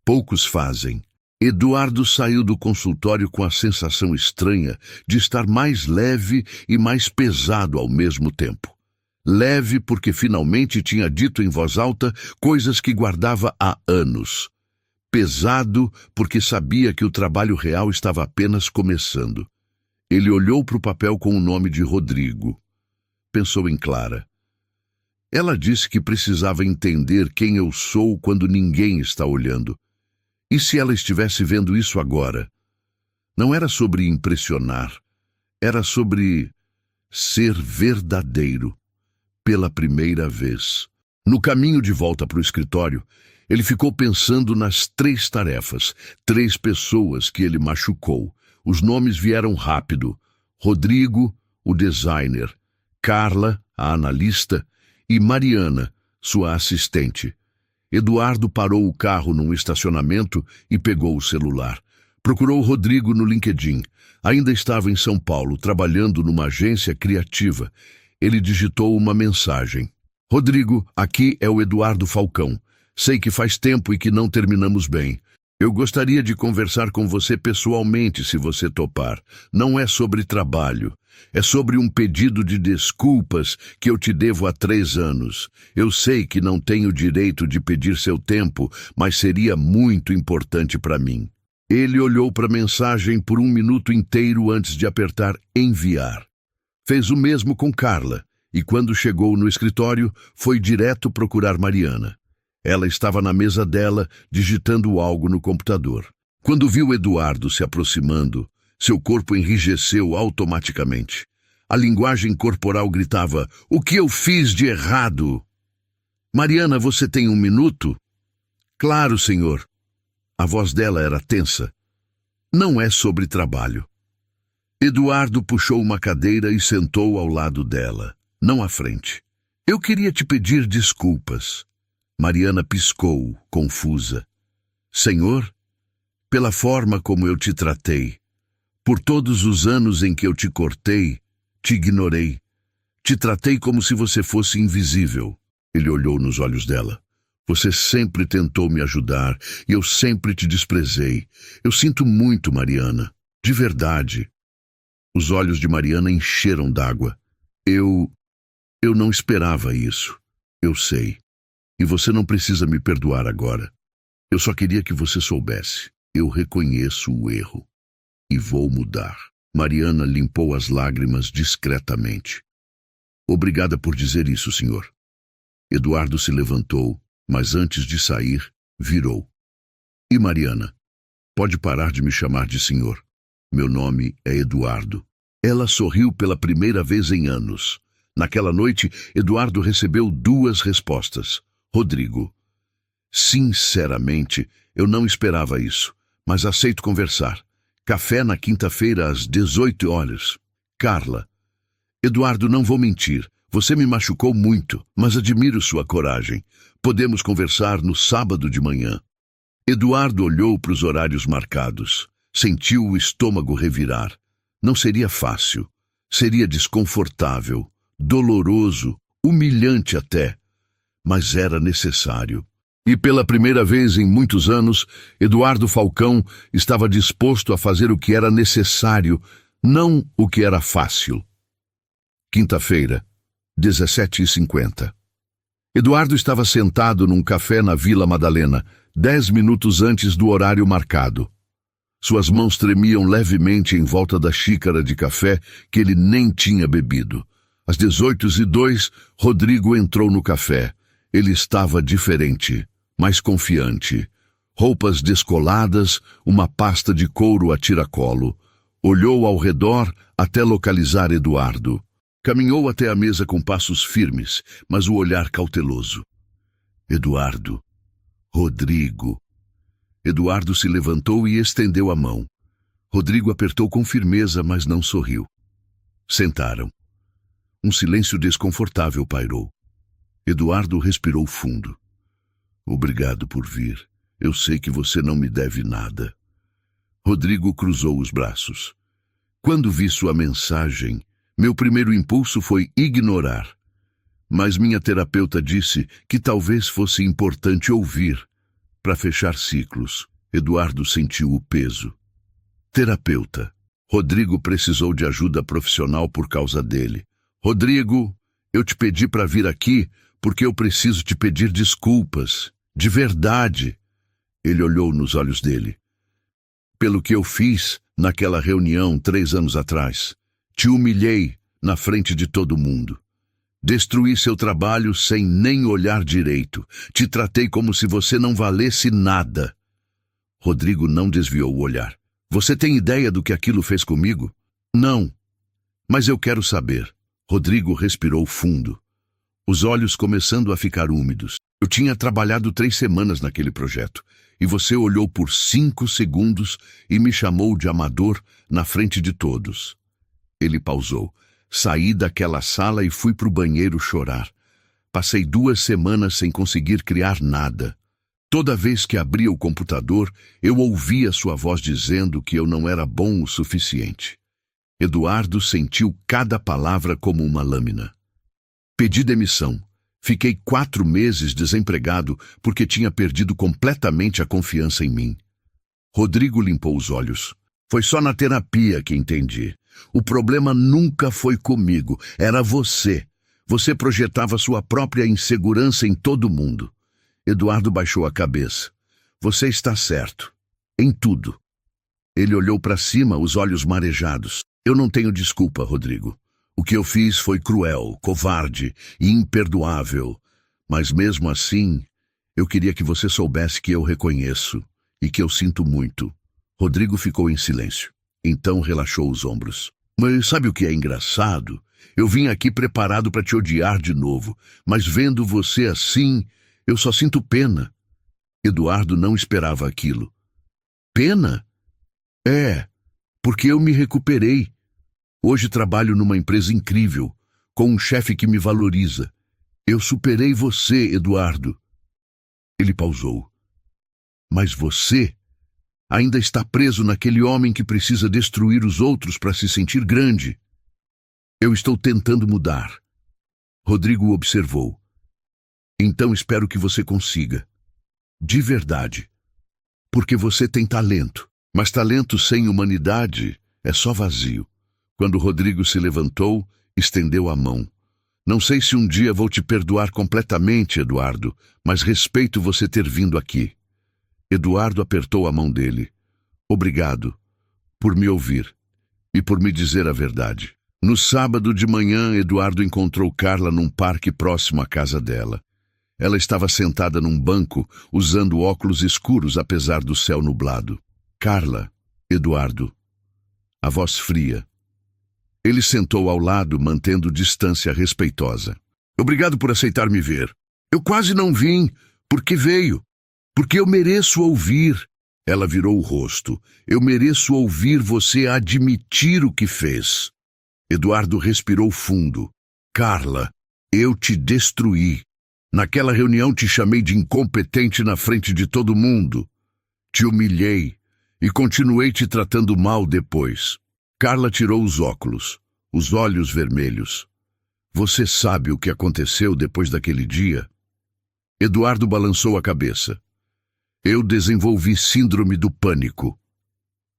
[SPEAKER 1] Poucos fazem. Eduardo saiu do consultório com a sensação estranha de estar mais leve e mais pesado ao mesmo tempo. Leve porque finalmente tinha dito em voz alta coisas que guardava há anos. Pesado porque sabia que o trabalho real estava apenas começando. Ele olhou para o papel com o nome de Rodrigo. Pensou em Clara. Ela disse que precisava entender quem eu sou quando ninguém está olhando. E se ela estivesse vendo isso agora? Não era sobre impressionar. Era sobre ser verdadeiro. Pela primeira vez. No caminho de volta para o escritório, ele ficou pensando nas 3 tarefas, 3 pessoas que ele machucou. Os nomes vieram rápido. Rodrigo, o designer, Carla, a analista, e Mariana, sua assistente. Eduardo parou o carro num estacionamento e pegou o celular. Procurou Rodrigo no LinkedIn. Ainda estava em São Paulo, trabalhando numa agência criativa. Ele digitou uma mensagem. Rodrigo, aqui é o Eduardo Falcão. Sei que faz tempo e que não terminamos bem. Eu gostaria de conversar com você pessoalmente, se você topar. Não é sobre trabalho. É sobre um pedido de desculpas que eu te devo há 3 anos. Eu sei que não tenho direito de pedir seu tempo, mas seria muito importante para mim. Ele olhou para a mensagem por 1 minuto inteiro antes de apertar enviar. Fez o mesmo com Carla, e quando chegou no escritório, foi direto procurar Mariana. Ela estava na mesa dela, digitando algo no computador. Quando viu Eduardo se aproximando, seu corpo enrijeceu automaticamente. A linguagem corporal gritava: "O que eu fiz de errado?" "Mariana, você tem 1 minuto?" "Claro, senhor." A voz dela era tensa. "Não é sobre trabalho." Eduardo puxou uma cadeira e sentou ao lado dela, não à frente. "Eu queria te pedir desculpas." Mariana piscou, confusa. "Senhor, pela forma como eu te tratei, por todos os anos em que eu te cortei, te ignorei, te tratei como se você fosse invisível." Ele olhou nos olhos dela. "Você sempre tentou me ajudar e eu sempre te desprezei. Eu sinto muito, Mariana, de verdade." Os olhos de Mariana encheram d'água. Eu não esperava isso. Eu sei. E você não precisa me perdoar agora. Eu só queria que você soubesse. Eu reconheço o erro. E vou mudar." Mariana limpou as lágrimas discretamente. "Obrigada por dizer isso, senhor." Eduardo se levantou, mas antes de sair, virou. "E Mariana, pode parar de me chamar de senhor. Meu nome é Eduardo." Ela sorriu pela primeira vez em anos. Naquela noite, Eduardo recebeu 2 respostas. Rodrigo: "Sinceramente, eu não esperava isso, mas aceito conversar. Café na quinta-feira às 18 horas. Carla: "Eduardo, não vou mentir. Você me machucou muito, mas admiro sua coragem. Podemos conversar no sábado de manhã." Eduardo olhou para os horários marcados. Sentiu o estômago revirar. Não seria fácil. Seria desconfortável, doloroso, humilhante até. Mas era necessário. E pela primeira vez em muitos anos, Eduardo Falcão estava disposto a fazer o que era necessário, não o que era fácil. Quinta-feira, 17h50. Eduardo estava sentado num café na Vila Madalena, 10 minutos antes do horário marcado. Suas mãos tremiam levemente em volta da xícara de café que ele nem tinha bebido. Às 18h02, Rodrigo entrou no café. Ele estava diferente, mais confiante. Roupas descoladas, uma pasta de couro a tiracolo. Olhou ao redor até localizar Eduardo. Caminhou até a mesa com passos firmes, mas o olhar cauteloso. Eduardo. Rodrigo. Eduardo se levantou e estendeu a mão. Rodrigo apertou com firmeza, mas não sorriu. Sentaram. Um silêncio desconfortável pairou. Eduardo respirou fundo. Obrigado por vir. Eu sei que você não me deve nada. Rodrigo cruzou os braços. Quando vi sua mensagem, meu primeiro impulso foi ignorar. Mas minha terapeuta disse que talvez fosse importante ouvir. Para fechar ciclos, Eduardo sentiu o peso. Terapeuta. Rodrigo precisou de ajuda profissional por causa dele. Rodrigo, eu te pedi para vir aqui porque eu preciso te pedir desculpas. De verdade. Ele olhou nos olhos dele. Pelo que eu fiz naquela reunião 3 anos atrás. Te humilhei na frente de todo mundo. Destruí seu trabalho sem nem olhar direito. Te tratei como se você não valesse nada. Rodrigo não desviou o olhar. Você tem ideia do que aquilo fez comigo? Não. Mas eu quero saber. Rodrigo respirou fundo. Os olhos começando a ficar úmidos. Eu tinha trabalhado 3 semanas naquele projeto. E você olhou por 5 segundos e me chamou de amador na frente de todos. Ele pausou. Saí daquela sala e fui para o banheiro chorar. Passei 2 semanas sem conseguir criar nada. Toda vez que abria o computador, eu ouvia sua voz dizendo que eu não era bom o suficiente. Eduardo sentiu cada palavra como uma lâmina. Pedi demissão. Fiquei 4 meses desempregado porque tinha perdido completamente a confiança em mim. Rodrigo limpou os olhos. Foi só na terapia que entendi. O problema nunca foi comigo, era você. Você projetava sua própria insegurança em todo mundo. Eduardo baixou a cabeça. Você está certo. Em tudo. Ele olhou para cima, os olhos marejados. Eu não tenho desculpa, Rodrigo. O que eu fiz foi cruel, covarde e imperdoável. Mas mesmo assim, eu queria que você soubesse que eu reconheço e que eu sinto muito. Rodrigo ficou em silêncio. Então relaxou os ombros. Mas sabe o que é engraçado? Eu vim aqui preparado para te odiar de novo, mas vendo você assim, eu só sinto pena. Eduardo não esperava aquilo. Pena? É, porque eu me recuperei. Hoje trabalho numa empresa incrível, com um chefe que me valoriza. Eu superei você, Eduardo. Ele pausou. Mas você ainda está preso naquele homem que precisa destruir os outros para se sentir grande. Eu estou tentando mudar. Rodrigo observou. Então espero que você consiga. De verdade. Porque você tem talento. Mas talento sem humanidade é só vazio. Quando Rodrigo se levantou, estendeu a mão. Não sei se um dia vou te perdoar completamente, Eduardo, mas respeito você ter vindo aqui. Eduardo apertou a mão dele. Obrigado por me ouvir e por me dizer a verdade. No sábado de manhã, Eduardo encontrou Carla num parque próximo à casa dela. Ela estava sentada num banco, usando óculos escuros apesar do céu nublado. Carla, Eduardo. A voz fria. Ele sentou ao lado, mantendo distância respeitosa. Obrigado por aceitar me ver. Eu quase não vim, porque veio. Porque eu mereço ouvir. Ela virou o rosto. Eu mereço ouvir você admitir o que fez. Eduardo respirou fundo. Carla, eu te destruí. Naquela reunião te chamei de incompetente na frente de todo mundo. Te humilhei e continuei te tratando mal depois. Carla tirou os óculos, os olhos vermelhos. Você sabe o que aconteceu depois daquele dia? Eduardo balançou a cabeça. Eu desenvolvi síndrome do pânico.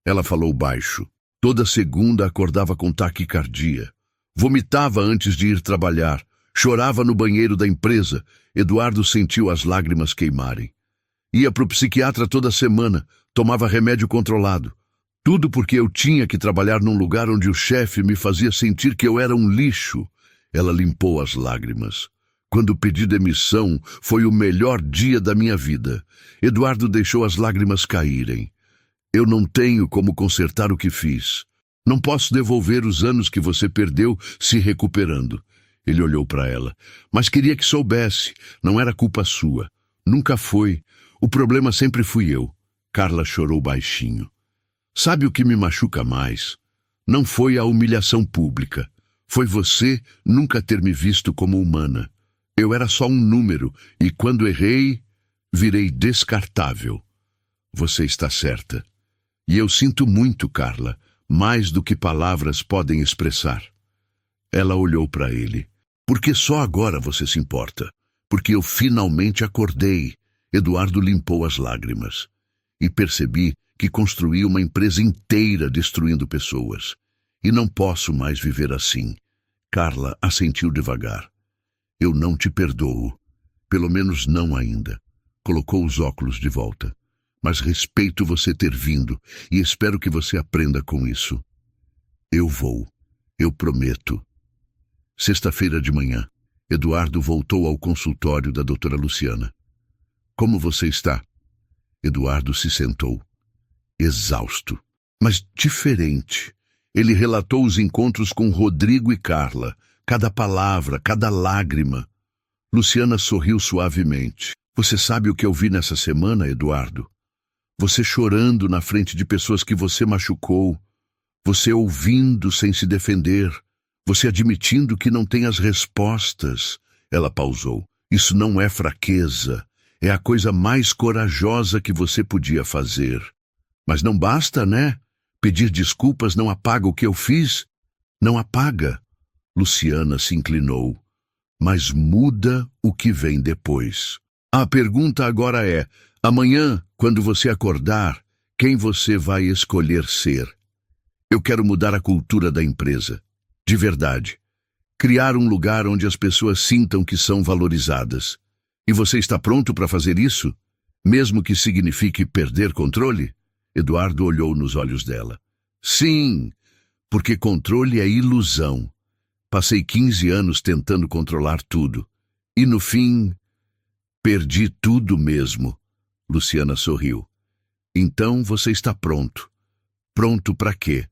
[SPEAKER 1] Ela falou baixo. Toda segunda acordava com taquicardia. Vomitava antes de ir trabalhar. Chorava no banheiro da empresa. Eduardo sentiu as lágrimas queimarem. Ia para o psiquiatra toda semana. Tomava remédio controlado. Tudo porque eu tinha que trabalhar num lugar onde o chefe me fazia sentir que eu era um lixo. Ela limpou as lágrimas. Quando pedi demissão, foi o melhor dia da minha vida. Eduardo deixou as lágrimas caírem. Eu não tenho como consertar o que fiz. Não posso devolver os anos que você perdeu se recuperando. Ele olhou para ela. Mas queria que soubesse. Não era culpa sua. Nunca foi. O problema sempre fui eu. Carla chorou baixinho. Sabe o que me machuca mais? Não foi a humilhação pública. Foi você nunca ter me visto como humana. Eu era só um número, e quando errei, virei descartável. Você está certa. E eu sinto muito, Carla, mais do que palavras podem expressar. Ela olhou para ele. Porque só agora você se importa. Porque eu finalmente acordei. Eduardo limpou as lágrimas. E percebi que construí uma empresa inteira destruindo pessoas. E não posso mais viver assim. Carla assentiu devagar. Eu não te perdoo. Pelo menos não ainda. Colocou os óculos de volta. Mas respeito você ter vindo e espero que você aprenda com isso. Eu vou. Eu prometo. Sexta-feira de manhã, Eduardo voltou ao consultório da doutora Luciana. Como você está? Eduardo se sentou. Exausto, mas diferente. Ele relatou os encontros com Rodrigo e Carla, cada palavra, cada lágrima. Luciana sorriu suavemente. Você sabe o que eu vi nessa semana, Eduardo? Você chorando na frente de pessoas que você machucou. Você ouvindo sem se defender. Você admitindo que não tem as respostas. Ela pausou. Isso não é fraqueza. É a coisa mais corajosa que você podia fazer. Mas não basta, né? Pedir desculpas não apaga o que eu fiz? Não apaga. Luciana se inclinou. Mas muda o que vem depois. A pergunta agora é, amanhã, quando você acordar, quem você vai escolher ser? Eu quero mudar a cultura da empresa. De verdade. Criar um lugar onde as pessoas sintam que são valorizadas. E você está pronto para fazer isso? Mesmo que signifique perder controle? Eduardo olhou nos olhos dela. Sim, porque controle é ilusão. Passei 15 anos tentando controlar tudo. E no fim, perdi tudo mesmo. Luciana sorriu. Então você está pronto. Pronto para quê?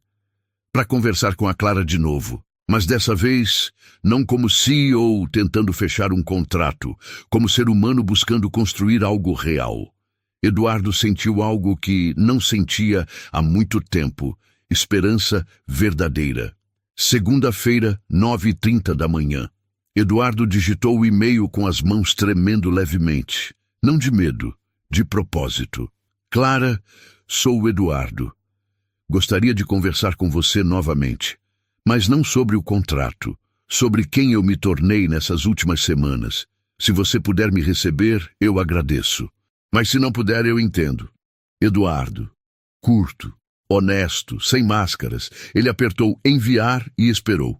[SPEAKER 1] Para conversar com a Clara de novo. Mas dessa vez, não como CEO tentando fechar um contrato, como ser humano buscando construir algo real. Eduardo sentiu algo que não sentia há muito tempo, esperança verdadeira. Segunda-feira, 9h30 da manhã. Eduardo digitou o e-mail com as mãos tremendo levemente. Não de medo, de propósito. Clara, sou o Eduardo. Gostaria de conversar com você novamente. Mas não sobre o contrato, sobre quem eu me tornei nessas últimas semanas. Se você puder me receber, eu agradeço. Mas se não puder, eu entendo. Eduardo. Curto, honesto, sem máscaras. Ele apertou enviar e esperou.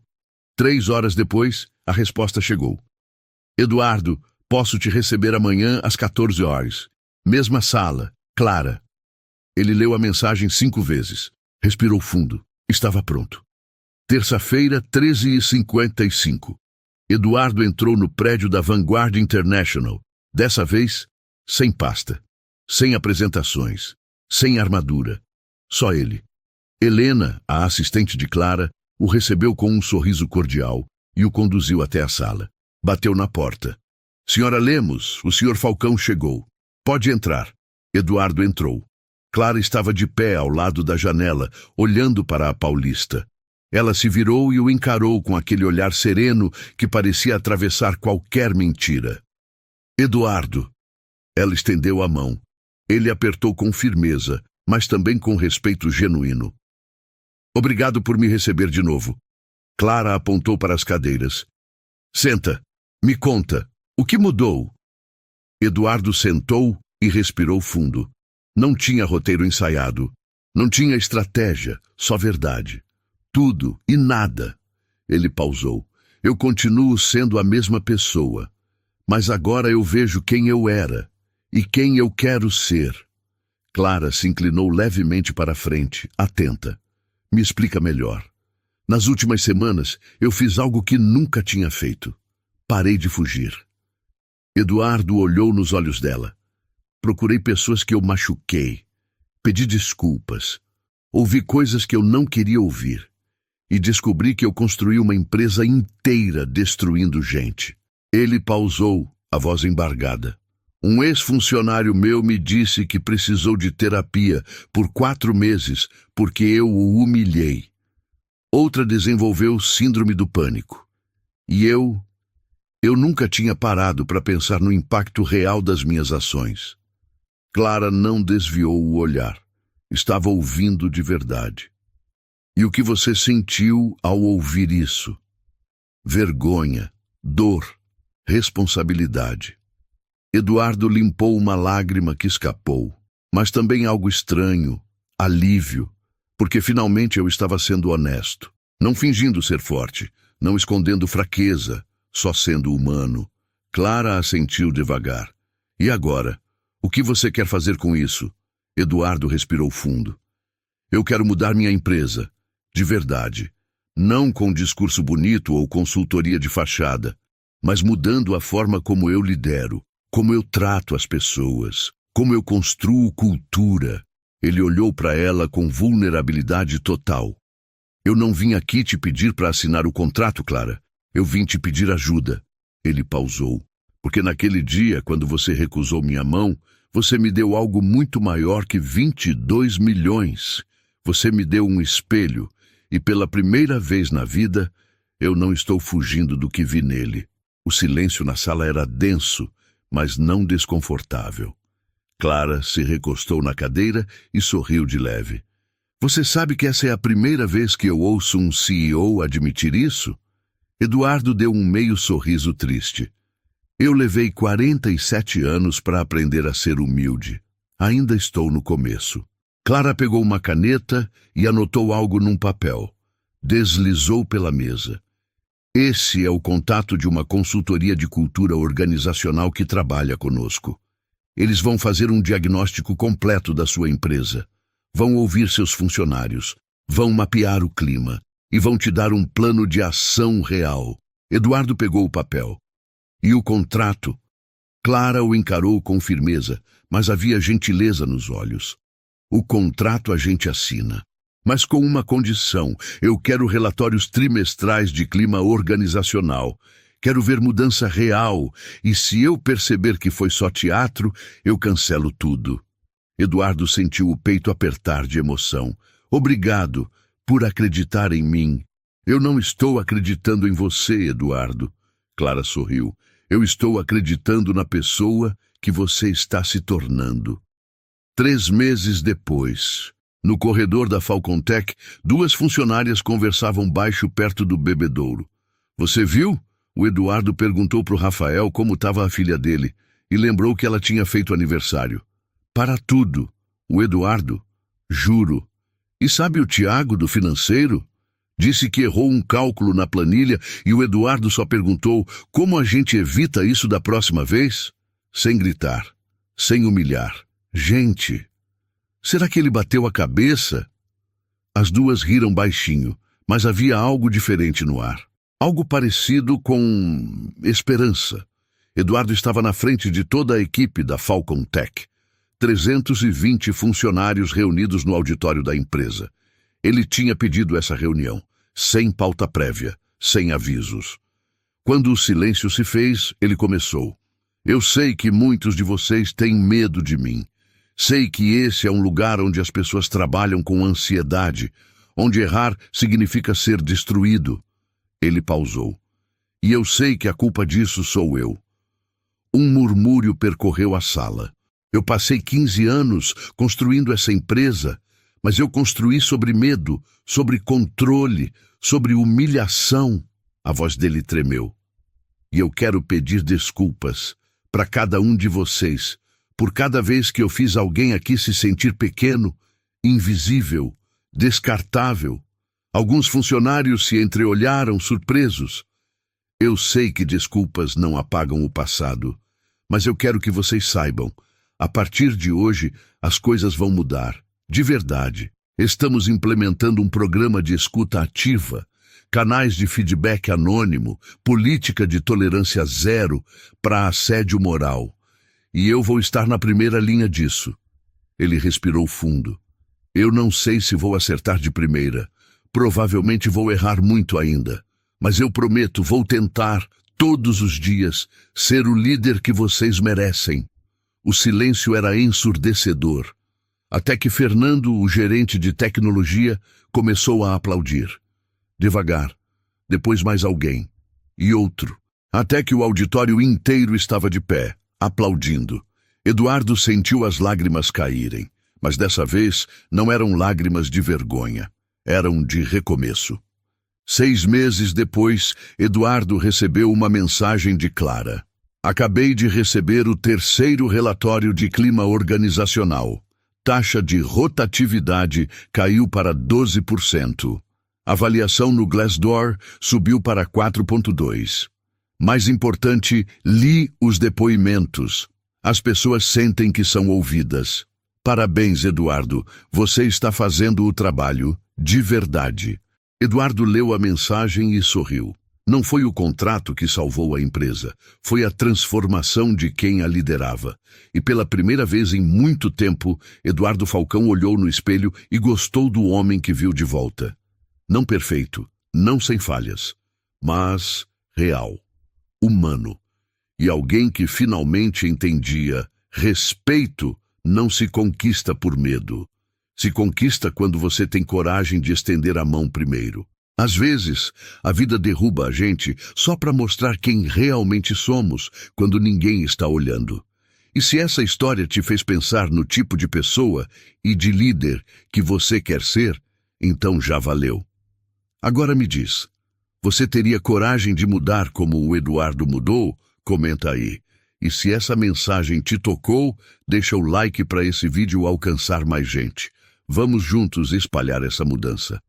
[SPEAKER 1] 3 horas depois, a resposta chegou. Eduardo, posso te receber amanhã às 14 horas. Mesma sala, Clara. Ele leu a mensagem 5 vezes. Respirou fundo. Estava pronto. Terça-feira, 13h55. Eduardo entrou no prédio da Vanguard International. Dessa vez, sem pasta, sem apresentações, sem armadura. Só ele. Helena, a assistente de Clara, o recebeu com um sorriso cordial e o conduziu até a sala. Bateu na porta. Senhora Lemos, o senhor Falcão chegou. Pode entrar. Eduardo entrou. Clara estava de pé ao lado da janela, olhando para a Paulista. Ela se virou e o encarou com aquele olhar sereno que parecia atravessar qualquer mentira. Eduardo. Ela estendeu a mão. Ele apertou com firmeza, mas também com respeito genuíno. Obrigado por me receber de novo. Clara apontou para as cadeiras. Senta. Me conta. O que mudou? Eduardo sentou e respirou fundo. Não tinha roteiro ensaiado. Não tinha estratégia, só verdade. Tudo e nada. Ele pausou. Eu continuo sendo a mesma pessoa, mas agora eu vejo quem eu era e quem eu quero ser. Clara se inclinou levemente para a frente, atenta. Me explica melhor. Nas últimas semanas, eu fiz algo que nunca tinha feito. Parei de fugir. Eduardo olhou nos olhos dela. Procurei pessoas que eu machuquei. Pedi desculpas. Ouvi coisas que eu não queria ouvir. E descobri que eu construí uma empresa inteira destruindo gente. Ele pausou, a voz embargada. Um ex-funcionário meu me disse que precisou de terapia por 4 meses porque eu o humilhei. Outra desenvolveu síndrome do pânico. E eu nunca tinha parado para pensar no impacto real das minhas ações. Clara não desviou o olhar. Estava ouvindo de verdade. E o que você sentiu ao ouvir isso? Vergonha, dor, responsabilidade. Eduardo limpou uma lágrima que escapou, mas também algo estranho, alívio, porque finalmente eu estava sendo honesto, não fingindo ser forte, não escondendo fraqueza, só sendo humano. Clara assentiu devagar. E agora? O que você quer fazer com isso? Eduardo respirou fundo. Eu quero mudar minha empresa, de verdade, não com discurso bonito ou consultoria de fachada, mas mudando a forma como eu lidero, como eu trato as pessoas, como eu construo cultura. Ele olhou para ela com vulnerabilidade total. Eu não vim aqui te pedir para assinar o contrato, Clara. Eu vim te pedir ajuda. Ele pausou. Porque naquele dia, quando você recusou minha mão, você me deu algo muito maior que 22 milhões. Você me deu um espelho, e pela primeira vez na vida, eu não estou fugindo do que vi nele. O silêncio na sala era denso, mas não desconfortável. Clara se recostou na cadeira e sorriu de leve. Você sabe que essa é a primeira vez que eu ouço um CEO admitir isso? Eduardo deu um meio sorriso triste. Eu levei 47 anos para aprender a ser humilde. Ainda estou no começo. Clara pegou uma caneta e anotou algo num papel. Deslizou pela mesa. Esse é o contato de uma consultoria de cultura organizacional que trabalha conosco. Eles vão fazer um diagnóstico completo da sua empresa. Vão ouvir seus funcionários. Vão mapear o clima. E vão te dar um plano de ação real. Eduardo pegou o papel. E o contrato? Clara o encarou com firmeza, mas havia gentileza nos olhos. O contrato a gente assina. Mas com uma condição, eu quero relatórios trimestrais de clima organizacional. Quero ver mudança real, e se eu perceber que foi só teatro, eu cancelo tudo. Eduardo sentiu o peito apertar de emoção. Obrigado por acreditar em mim. Eu não estou acreditando em você, Eduardo. Clara sorriu. Eu estou acreditando na pessoa que você está se tornando. 3 meses depois, no corredor da Falcontech, 2 funcionárias conversavam baixo perto do bebedouro. Você viu? O Eduardo perguntou para o Rafael como estava a filha dele e lembrou que ela tinha feito aniversário. Para tudo. O Eduardo? Juro. E sabe o Tiago do financeiro? Disse que errou um cálculo na planilha e o Eduardo só perguntou como a gente evita isso da próxima vez? Sem gritar, sem humilhar. Gente, será que ele bateu a cabeça? As 2 riram baixinho, mas havia algo diferente no ar. Algo parecido com esperança. Eduardo estava na frente de toda a equipe da Falcontech. 320 funcionários reunidos no auditório da empresa. Ele tinha pedido essa reunião, sem pauta prévia, sem avisos. Quando o silêncio se fez, ele começou. Eu sei que muitos de vocês têm medo de mim. Sei que esse é um lugar onde as pessoas trabalham com ansiedade, onde errar significa ser destruído. Ele pausou. E eu sei que a culpa disso sou eu. Um murmúrio percorreu a sala. Eu passei 15 anos construindo essa empresa, mas eu construí sobre medo, sobre controle, sobre humilhação. A voz dele tremeu. E eu quero pedir desculpas para cada um de vocês, por cada vez que eu fiz alguém aqui se sentir pequeno, invisível, descartável. Alguns funcionários se entreolharam surpresos. Eu sei que desculpas não apagam o passado, mas eu quero que vocês saibam, a partir de hoje as coisas vão mudar, de verdade. Estamos implementando um programa de escuta ativa, canais de feedback anônimo, política de tolerância zero para assédio moral. E eu vou estar na primeira linha disso. Ele respirou fundo. Eu não sei se vou acertar de primeira. Provavelmente vou errar muito ainda. Mas eu prometo, vou tentar, todos os dias, ser o líder que vocês merecem. O silêncio era ensurdecedor. Até que Fernando, o gerente de tecnologia, começou a aplaudir. Devagar. Depois mais alguém. E outro. Até que o auditório inteiro estava de pé, aplaudindo. Eduardo sentiu as lágrimas caírem. Mas dessa vez não eram lágrimas de vergonha. Eram de recomeço. 6 meses depois, Eduardo recebeu uma mensagem de Clara. Acabei de receber o 3º relatório de clima organizacional. Taxa de rotatividade caiu para 12%. Avaliação no Glassdoor subiu para 4,2. Mais importante, li os depoimentos. As pessoas sentem que são ouvidas. Parabéns, Eduardo. Você está fazendo o trabalho de verdade. Eduardo leu a mensagem e sorriu. Não foi o contrato que salvou a empresa, foi a transformação de quem a liderava. E pela primeira vez em muito tempo, Eduardo Falcão olhou no espelho e gostou do homem que viu de volta. Não perfeito, não sem falhas, mas real, humano. E alguém que finalmente entendia: respeito não se conquista por medo. Se conquista quando você tem coragem de estender a mão primeiro. Às vezes, a vida derruba a gente só para mostrar quem realmente somos, quando ninguém está olhando. E se essa história te fez pensar no tipo de pessoa e de líder que você quer ser, então já valeu. Agora me diz, você teria coragem de mudar como o Eduardo mudou? Comenta aí. E se essa mensagem te tocou, deixa o like para esse vídeo alcançar mais gente. Vamos juntos espalhar essa mudança.